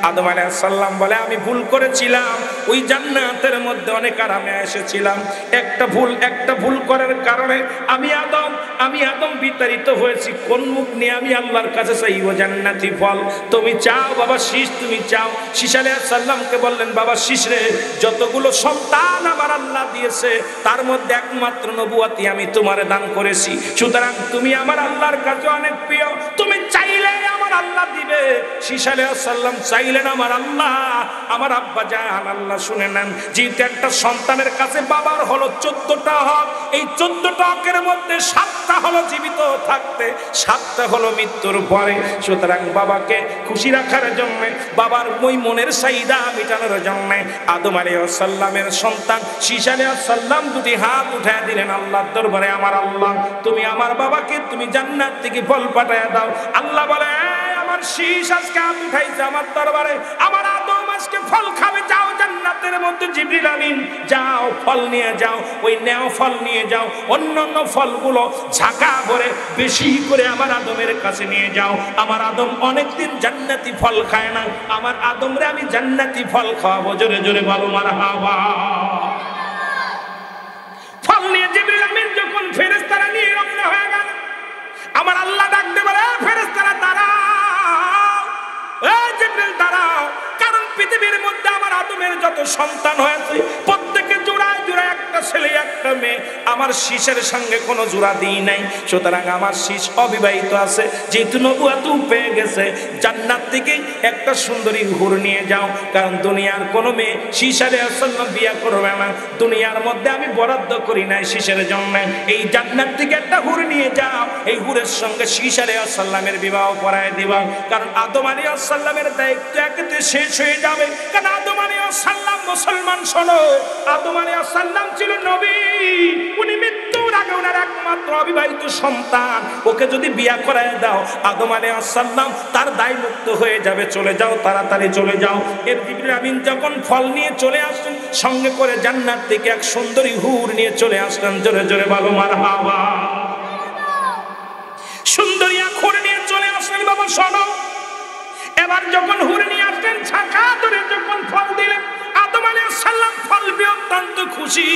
আদম আলাইহিস সালাম বলে, আমি ভুল করেছিলাম, ওই জান্নাতের মধ্যে অনেক আরামে এসেছিলাম। একটা ভুল করার কারণে আমি আদম বিতাড়িত হয়েছি। কোন মুখ নিয়ে আমি আল্লাহর কাছে চাইব জান্নাতি ফল? তুমি চাও বাবা শীষ, তুমি চাও। শীষ আলাইহিস সালামকে বললেন, বাবা শীষ রে, যতগুলো সন্তান আমার আল্লাহ দিয়েছে তার মধ্যে একমাত্র নবুয়তি আমি তোমারে দান করেছি, সুতরাং তুমি আমার আল্লাহর কাছে অনেক প্রিয়, তুমি চাইলে আমার আল্লাহ দিবে। শীষ আলাইহিস সালাম চাইলেন আমার আল্লাহ, আমার আব্বা জান আল্লাহ শুনে নেন, যেহেতু একটা সন্তানের কাছে বাবার হলো 14টা হক, এই 14টা হকের মধ্যে 7টা হলো জীবিত থাকতে, 7টা হলো মৃত্যুর পরে। সুতরাং বাবাকে খুশি রাখার জন্য, বাবার ওই মনের চাহিদা মেটানোর জন্য আদম আলাইহিস সালামের সন্তান শীষ আলাইহিস সালাম দুটি হাত উঠায় দিলেন আল্লাহর দরবারে, আমার আল্লাহ তুমি আমার বাবাকে তুমি জান্নাত থেকে ফল পাঠায় দাও। আল্লাহ বলে, আমার শীষ আজকে হাত উঠাইছে আমার দরবারে, আমার আদম আজকে ফল খাবে, যাও জান্নাতের মধ্যে জিবরিল আমিন যাও ফল নিয়ে যাও, ওই নেও ফল নিয়ে যাও, অন্যান্য ফলগুলো ঝাঁকা ভরে বেশি করে আমার আদমের কাছে নিয়ে যাও। আমার আদম অনেকদিন জান্নাতি ফল খায় না, আমার আদমরে আমি জান্নাতি ফল খাওয়াবো। জোরে জোরে বলো মারহাবা। ফল নিয়ে জিবরিল আমিন যখন ফেরেশতারা নিয়ে রওনা হয়ে গেল, আমার আল্লাহ ডাকতে বলে, ফেরেশতারা দাঁড়াও, এই জিবরিল দাঁড়াও, কারণ পৃথিবীর মধ্যে আমার আদমের যত সন্তান হয়েছে প্রত্যেকে জোড়ায় জোড়ায়, একটা ছেলে একটা মেয়ে, আমার শীষের সঙ্গে কোনো জোড়া দিই নাই, সুতরাং আমার শীষ অবিবাহিত আছে। যেহেতু নবুয়ত পেয়ে গেছে, জান্নাত থেকে একটা সুন্দরী হুর নিয়ে যাও, কারণ দুনিয়ার কোনো মেয়ে শীষ আলাইহিস সালাম বিয়ে করবে না, দুনিয়ার মধ্যে আমি বরাদ্দ করি নাই শীষের জন্য, এই জান্নাত থেকে একটা হুর নিয়ে যাও, এই হুরের সঙ্গে শীষ আলাইহিস সালামের বিবাহ করায় দিবা। কারণ আদম আলাইহিস সালামের দায়িত্ব একেতে শেষ হয়ে যাবে, কারণ আদম আলাইহিস সালাম, মুসলমান শোনো, আদম আলাইহিস সালাম ছিল নবী, উনি মৃত্যুর আগে ওনার একমাত্র অবিবাহিত সন্তান, ওকে যদি বিয়ে করায় দাও আদম আলাইহিস সালাম তার দায় মুক্ত হয়ে যাবে, চলে যাও, তাড়াতাড়ি চলে যাও। এর জিবরিল আমিন যখন ফল নিয়ে চলে আসলেন, সঙ্গে করে জান্নাত থেকে এক সুন্দরী হুর নিয়ে চলে আসলেন। জোরে জোরে বলো মারহাবা। সুন্দরী এক হুর নিয়ে চলে আসলেন। বাবা শোনো, এবার যখন হুর নিয়ে আসলেন, ছাকা ধরে যখন ফল দিলেন, আদম আলাইহিস সালাম ফল পেয়ে অত্যন্ত খুশি,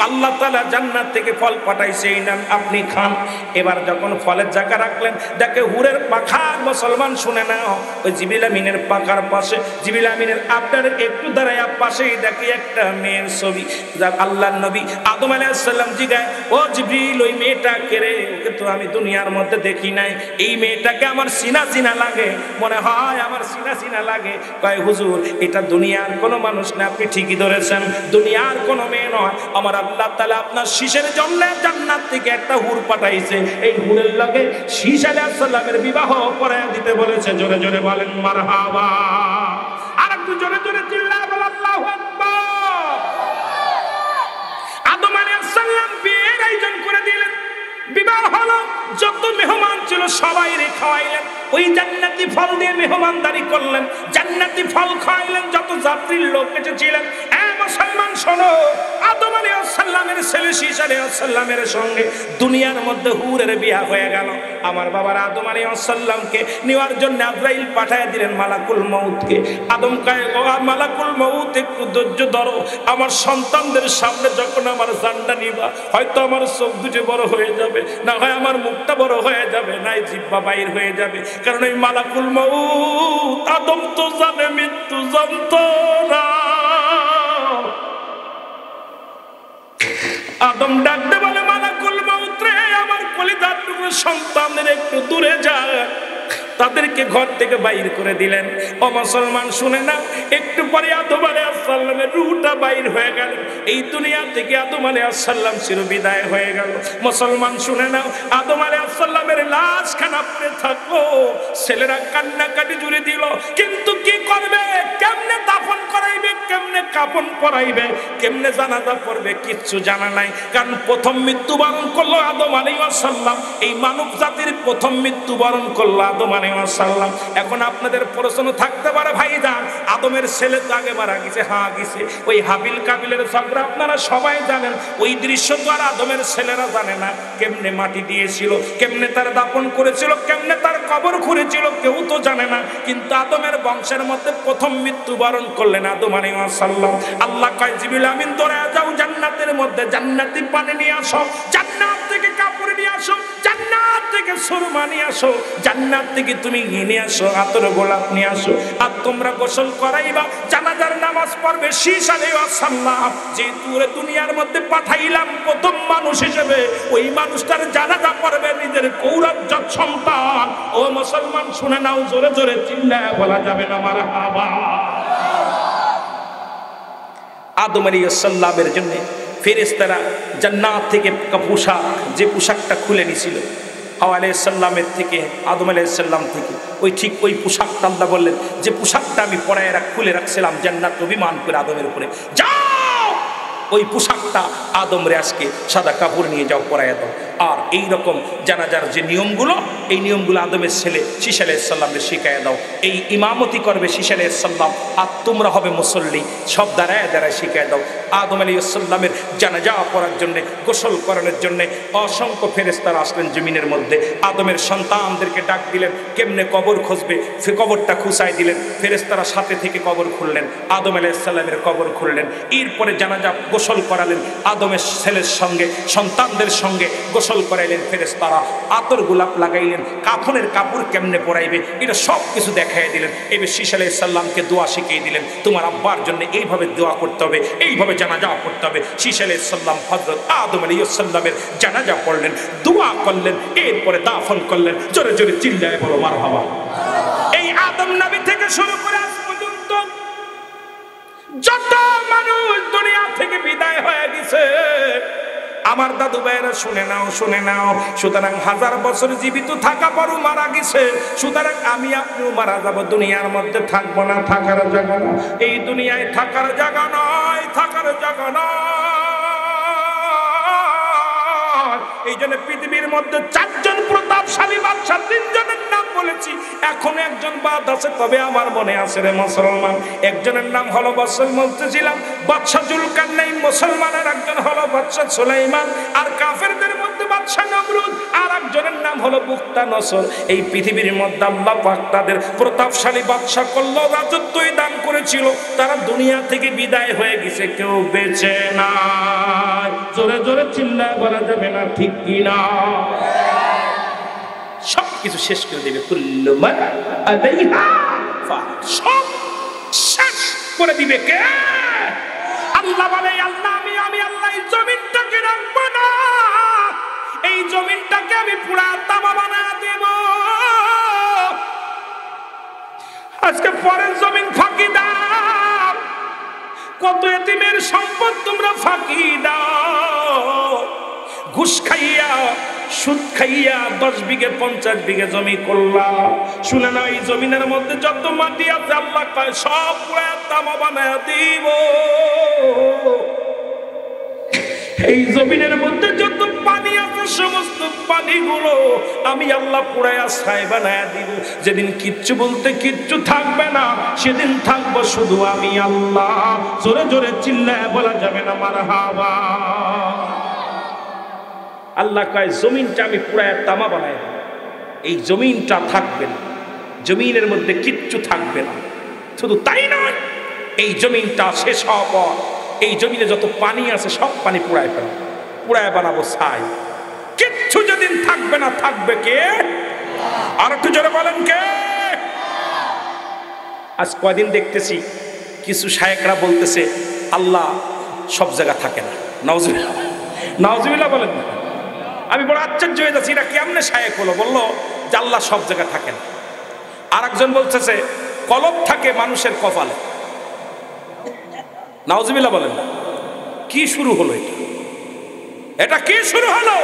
আল্লাহ তাআলা জান্নাত থেকে ফল পাঠাইছে, এই নেন আপনি খান। এবার যখন ফলের জায়গা রাখলেন, দেখে হুরের পাখা, মুসলমান শুনে নাও, ওই জিবরিল আমিনের পাখার পাশে, জিবরিল আমিনের আপনার একটু দাঁড়ায় পাশেই দেখি একটা মেয়ের ছবি। আল্লাহর নবী আদম আলাইহিস সালাম জিগায়, ও জিবরিল, ওই মেয়েটা কে রে? ওকে তো আমি দুনিয়ার মধ্যে দেখি নাই, এই মেয়েটাকে আমার চিনা চিনা লাগে, মনে হয় আমার চিনা চিনা লাগে। কয় হুজুর, এটা দুনিয়ার কোনো মানুষ না, আপনি ঠিকই ধরেছেন, দুনিয়ার কোনো মেয়ে নয়, আমার আল্লাহ তাআলা আপনার শীষের জন্য জান্নাত থেকে একটা হুর পাঠাইছে, এই হুরের লগে শীষ আলাইহিস সালামের বিবাহ করায় দিতে বলেছে। জোরে জোরে বলেন মারহাবা। আর একটু জোরে জোরে চিল্লায় বলেন আল্লাহু আকবার। আদম আলাইহিস সালাম বিয়ের আয়োজন করে দিলেন, বিবাহ হলো, যত মেহমান ছিল সবাই রে খাওয়াইলেন, ওই জান্নাতি ফল দিয়ে মেহমানদারি করলেন, জান্নাতি ফল খাওয়াইলেন যত যাত্রীর লোক এসেছিলেন। মুসলমান শোনো, আদম আলাইহিস সালামের ছেলে শীষ আলাইহিস সালামের সঙ্গে দুনিয়ার মধ্যে হুরের বিয়ে হয়ে গেল। আমার বাবার আদম আলাইহিস সালামকে নেওয়ার জন্য আজরাইল পাঠিয়ে দিলেন মালাকুল মউতকে। আদম কয়, ও মালাকুল মউত, একটু ধৈর্য ধরো, আমার সন্তানদের সামনে যখন আমার জানটা নিবা, হয়তো আমার চোখ দুটো বড় হয়ে যাবে, না হয় আমার মুখটা বড় হয়ে যাবে, নাই জিহ্বা বাইর হয়ে যাবে, কারণ এই মালাকুল মউত আদম তো জানে, মৃত্যু জানত না। আদম ডাকতে বলে, মালাকুল মউত রে, আমার কলিজার টুকরো সন্তানদের একটু দূরে যা, তাদেরকে ঘর থেকে বাইর করে দিলেন। ও মুসলমান শুনে নাও, একটু পরে আদম আলাইহিস সালামের রূহটা বাইর হয়ে গেল, এই দুনিয়া থেকে আদম আলাইহিস সালাম চির বিদায় হয়ে গেল। মুসলমান শুনে নাও, আদম আলাইহিস সালামের লাশ খানা পড়ে থাকলো, ছেলেরা কান্নাকাটি জুড়ে দিল, কিন্তু কি করবে, কেমনে দাফন করাইবে, কেমনে কাফন পরাইবে, কেমনে জানাজা পড়বে, কিচ্ছু জানা নাই। কারণ প্রথম মৃত্যুবরণ করলো আদম আলাইহিস সালাম, এই মানব জাতির প্রথম মৃত্যুবরণ করলো আদম আলাইহিস সালাম। এখন আপনাদের প্রশ্ন থাকতে পারে, ভাইজান আদমের ছেলে তো আগে মারা গেছে। হ্যাঁ গেছে, ওই হাবিল কাবিলের ঝগড়া আপনারা সবাই জানেন, ওই দৃশ্য তো আর আদমের ছেলেরা জানে না, কেমনে মাটি দিয়েছিল, কেমনে তার দাফন করেছিল, কেমনে তার কবর খুঁড়েছিল কেউ তো জানে না, কিন্তু আদমের বংশের মধ্যে প্রথম মৃত্যুবরণ করলেন আদম আলাইহিস সালাম। আল্লাহ কয় জিবরিল আমিন দৌড়ে যাও জান্নাতের মধ্যে, জান্নাতি পানি নিয়ে আসো, জান্নাত থেকে কাপড় নিয়ে আসো, জান্নাত থেকে সুরমা নিয়ে আসো, জান্নাত থেকে তুমি ঘি নিয়ে আসো, আতর গোলাপ নিয়ে আসো, আর তোমরা গোসল করাইবা, জানাজার নামাজ পড়বে। শীষ আলাইহিস সালাম যে তুরে দুনিয়ার মধ্যে পাঠাইলাম প্রথম মানুষ হিসেবে, ওই মানুষটার জানাজা পড়বে নিজের কৌরবজাত সন্তান। ও মুসলমান শুনে নাও, জোরে জোরে চিল্লায় বলা যাবে না মারহাবা। আদম আলাইহিস সালামের জন্য ফেরেশতারা জান্নাত থেকে পোশাক, যে পোশাকটা খুলে নিছিল হাওয়া আলাইহিস সালামের থেকে, আদম আলাইহিস সালাম থেকে, ওই পোশাকটা আল্লাহ বললেন যে পোশাকটা আমি পরায় খুলে রাখছিলাম জান্নাত অভিমান করে আদমের উপরে, যাও ওই পোশাকটা আদম রে আজকে সাদা কাপড় নিয়ে যাও, পরায় দাও। আর এই রকম জানাজার যে নিয়মগুলো, এই নিয়মগুলো আদমের ছেলে শীষ আলাইহিস সালামকে শিখায় দাও। এই ইমামতি করবে শীষ আলাইহিস সালাম, আর তোমরা হবে মুসল্লি, সব দাঁড়ায় দাঁড়ায় শিখায় দাও। আদম আলাইহিস সালামের জানাজা পড়ার জন্য, গোসল করানোর জন্য অসংখ্য ফেরেশতারা আসলেন জমিনের মধ্যে। আদমের সন্তানদেরকে ডাক দিলেন, কেমনে কবর খুঁজবে, কবরটা খুঁচাই দিলেন। ফেরেশতারা সাথে থেকে কবর খুললেন, আদম আলাইহিস সালামের কবর খুললেন। এরপরে জানাজা গোসল করালেন আদমের ছেলের সঙ্গে, সন্তানদের সঙ্গে গোসল করাইলেন ফেরেশতারা, আতর গোলাপ লাগাইলেন, কাফনের কাপড় কেমনে পরাইবে এটা সব কিছু দেখাই দিলেন। এবার শীষ আলাইহিস সালামকে দোয়া শিখিয়ে দিলেন, তোমার আব্বার জন্য এইভাবে দোয়া করতে হবে, এইভাবে জানাজা পড়তে হবে। শীষ আলাইহিস সালাম হযরত আদম আলাইহিস সালামের জানাজা পড়লেন, দোয়া করলেন, এরপরে দাফন করলেন। জোরে জোরে চিল্লায় বলো মারহাবা। এই আদম নবী থেকে শুরু করে আজ পর্যন্ত যত মানুষ দুনিয়া থেকে বিদায় হয়ে গেছে, আমার দাদু ভাইয়েরা শুনে নাও, শুনে নাও। সুতরাং 1000 বছর জীবিত থাকা পরও মারা গেছে, সুতরাং আমি আপনিও মারা যাব, দুনিয়ার মধ্যে থাকবো না, থাকার জায়গা না। এই দুনিয়ায় থাকার জায়গা নয়, থাকার জায়গা নয়। এই জন্য পৃথিবীর মধ্যে 4 জন প্রতাপশালী বাদশা, 3 জনের নাম বলেছি, এখন একজন বাদ আছে, তবে আমার মনে আছে রে মুসলমান। একজনের নাম হলো বলতেছিলাম বাদশা জুলকারনাইন, মুসলমানের একজন হলো বাদশা সুলাইমান, আর কাফেরদের মধ্যে বাদশা নমরুদ, আর একজনের নাম হলো বুখতানসর। এই পৃথিবীর মধ্যে আল্লাহ পাক তাদের প্রতাপশালী বাদশা করল, রাজত্বই দান করেছিল, তারা দুনিয়া থেকে বিদায় হয়ে গেছে, কেউ বেঁচে নাই। জোরে জোরে চিল্লায় বলা যাবে না ঠিক কিনা? সব কিছু শেষ করে দেবে, কুল্লু মান আলাইহা ফান, সব শেষ করে দিবে কে? আল্লাহ বলে, আল্লাহ আমি আল্লাহ এই জমিনটাকে রাখবো না, এই জমিনটাকে আমি পুরা তামা বানায় দেব। আজকে পরের জমিন ফাঁকি দাও, কত এতিমের সম্পদ তোমরা ফাঁকি দাও, ঘুষ খাইয়া সুদ খাইয়া 10 বিঘে 50 বিঘে জমি করলা। শুনে না, এই জমিনের মধ্যে যত মাটি আছে আল্লাহ কয় সব পুরা তামা বানায় দিব। এই জমিনের মধ্যে যত পানি আছে সমস্ত পানিগুলো আমি আল্লাহ পুরায়া ছাই বানায় দিব। যেদিন কিচ্ছু বলতে কিচ্ছু থাকবে না, সেদিন থাকবো শুধু আমি আল্লাহ। জোরে জোরে চিল্লায় বলা যাবে না মারহাবা। আল্লাহ কয় জমিনটা আমি পুরায়া তামা বানায় দেব, এই জমিনটা থাকবে না, জমিনের মধ্যে কিচ্ছু থাকবে না। শুধু তাই নয়, এই জমিনটা শেষ হওয়ার পর এই জমিনে যত পানি আছে সব পানি পুরায় ফেলবো, পুরায় বানাবো ছাই, কিচ্ছু যেদিন থাকবে না, থাকবে কে? আর একটু জোরে বলেন কে? আজ কয়দিন দেখতেছি কিছু শায়েখরা বলতেছে আল্লাহ সব জায়গা থাকে না। নাউজুবিল্লাহ, নাউজুবিল্লাহ বলেন না। আমি বড় আশ্চর্য হয়ে যাচ্ছি, এটা কেমনে শায়েখ হলো? বললো যে আল্লাহ সব জায়গা থাকে না। আর একজন বলতেছে কলব থাকে মানুষের কপালে। নাউজুবিল্লাহ বলেন না। কি শুরু হলো এটা? এটা কি শুরু হলো?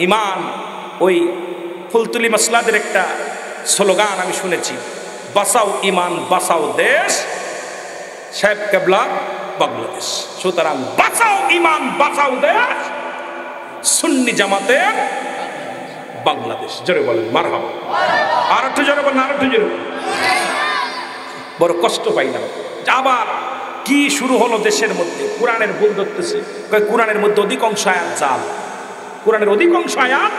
ইমান ওই ফুলতুলি মাসলাদের একটা স্লোগান আমি শুনেছি, বাঁচাও ইমান বাঁচাও দেশ, সাহেব কেবলা বাংলাদেশ। সুতরাং বাঁচাও ইমান বাঁচাও দেশ, সুন্নি জামাতের বাংলাদেশ। জোরে বলেন মারহাবা। আর একটু জোরে বলেন, আর একটু জোরে। বড় কষ্ট পাই না। আবার কি শুরু হলো দেশের মধ্যে? কোরআনের ভুল ধরতেছে, কোরআনের মধ্যে অধিকাংশ আয়াত জাল, কোরআনের অধিকাংশ আয়াত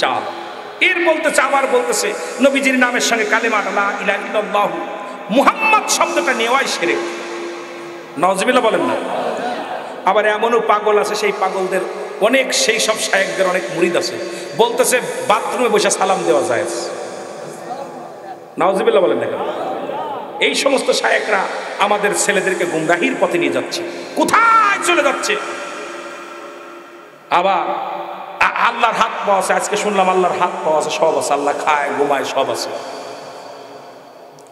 জাল। এর বলতেছে, আবার বলতেছে নবীজির নামের সঙ্গে কালিমাটা লা ইলাহা ইল্লাল্লাহ মুহাম্মদ শব্দটা নেওয়াই শিরক। নাউজুবিল্লাহ বলেন না। আবার এমনও পাগল আছে, সেই পাগলদের অনেক, সেই সব শায়েখদের অনেক মুরিদ আছে, বলতেছে বাথরুমে বসে সালাম দেওয়া যায়। নাউজুবিল্লাহ বলেন না কেন? এই সমস্ত শায়েখরা আমাদের ছেলেদেরকে গুমরাহির পথে নিয়ে যাচ্ছে। কোথায় চলে যাচ্ছে? আবার আল্লাহর হাত পাওয়া আছে, আজকে শুনলাম আল্লাহর হাত পাওয়া আছে, সব আছে, আল্লাহ খায় ঘুমায় সব আছে।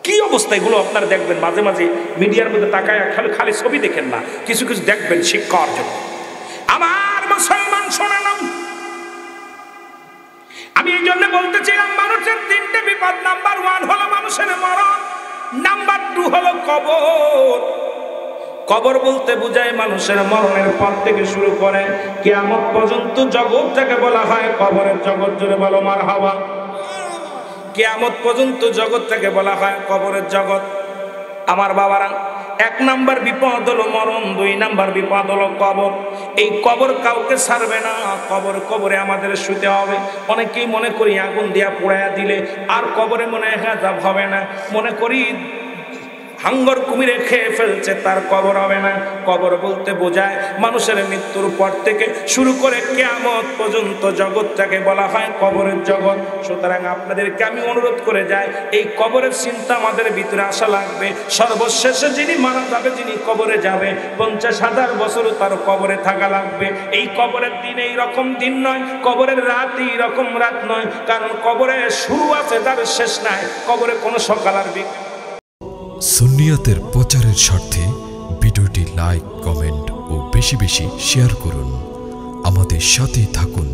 কি অবস্থা এগুলো আপনারা দেখবেন, মাঝে মাঝে মিডিয়ার মধ্যে তাকায় খালি ছবি দেখেন না, কিছু কিছু দেখবেন শিক্ষা অর্জন। আমার মুসলমান শোনেন, আমি এই জন্য বলতেছিলাম মানুষের তিনটে বিপদ। নাম্বার 1 হলো মানুষের মরণ, নাম্বার 2 হলো কবর। কবর বলতে বোঝায় মানুষের মরণের পর থেকে শুরু করে কিয়ামত পর্যন্ত জগৎটাকে বলা হয় কবরের জগৎ। জোরে বলো মারহাবা। কিয়ামত পর্যন্ত জগৎটাকে বলা হয় কবরের জগৎ। আমার বাবারা, 1 নাম্বার বিপদ হলো মরণ, 2 নাম্বার বিপদ হলো কবর। এই কবর কাউকে ছাড়বে না, কবরে আমাদের শুতে হবে। অনেকেই মনে করি আগুন দিয়া পোড়াইয়া দিলে আর কবরে মনে হয় আযাব হবে না, মনে করি হাঙ্গর কুমিরে খেয়ে ফেলছে তার কবর হবে না। কবর বলতে বোঝায় মানুষের মৃত্যুর পর থেকে শুরু করে কিয়ামত পর্যন্ত জগৎটাকে বলা হয় কবরের জগৎ। সুতরাং আপনাদেরকে আমি অনুরোধ করে যাই, এই কবরের চিন্তা আমাদের ভিতরে আসা লাগবে। সর্বশেষে যিনি মারা যাবে, যিনি কবরে যাবে, 50,000 বছরও তার কবরে থাকা লাগবে। এই কবরের দিন এই রকম দিন নয়, কবরের রাত এই রকম রাত নয়, কারণ কবরে শুরু আছে, তার শেষ নাই। কবরে কোনো সকাল আর বিকেল। সুন্নিয়াতের প্রচারের স্বার্থে ভিডিওটি লাইক, কমেন্ট ও বেশি বেশি শেয়ার করুন। আমাদের সাথেই থাকুন।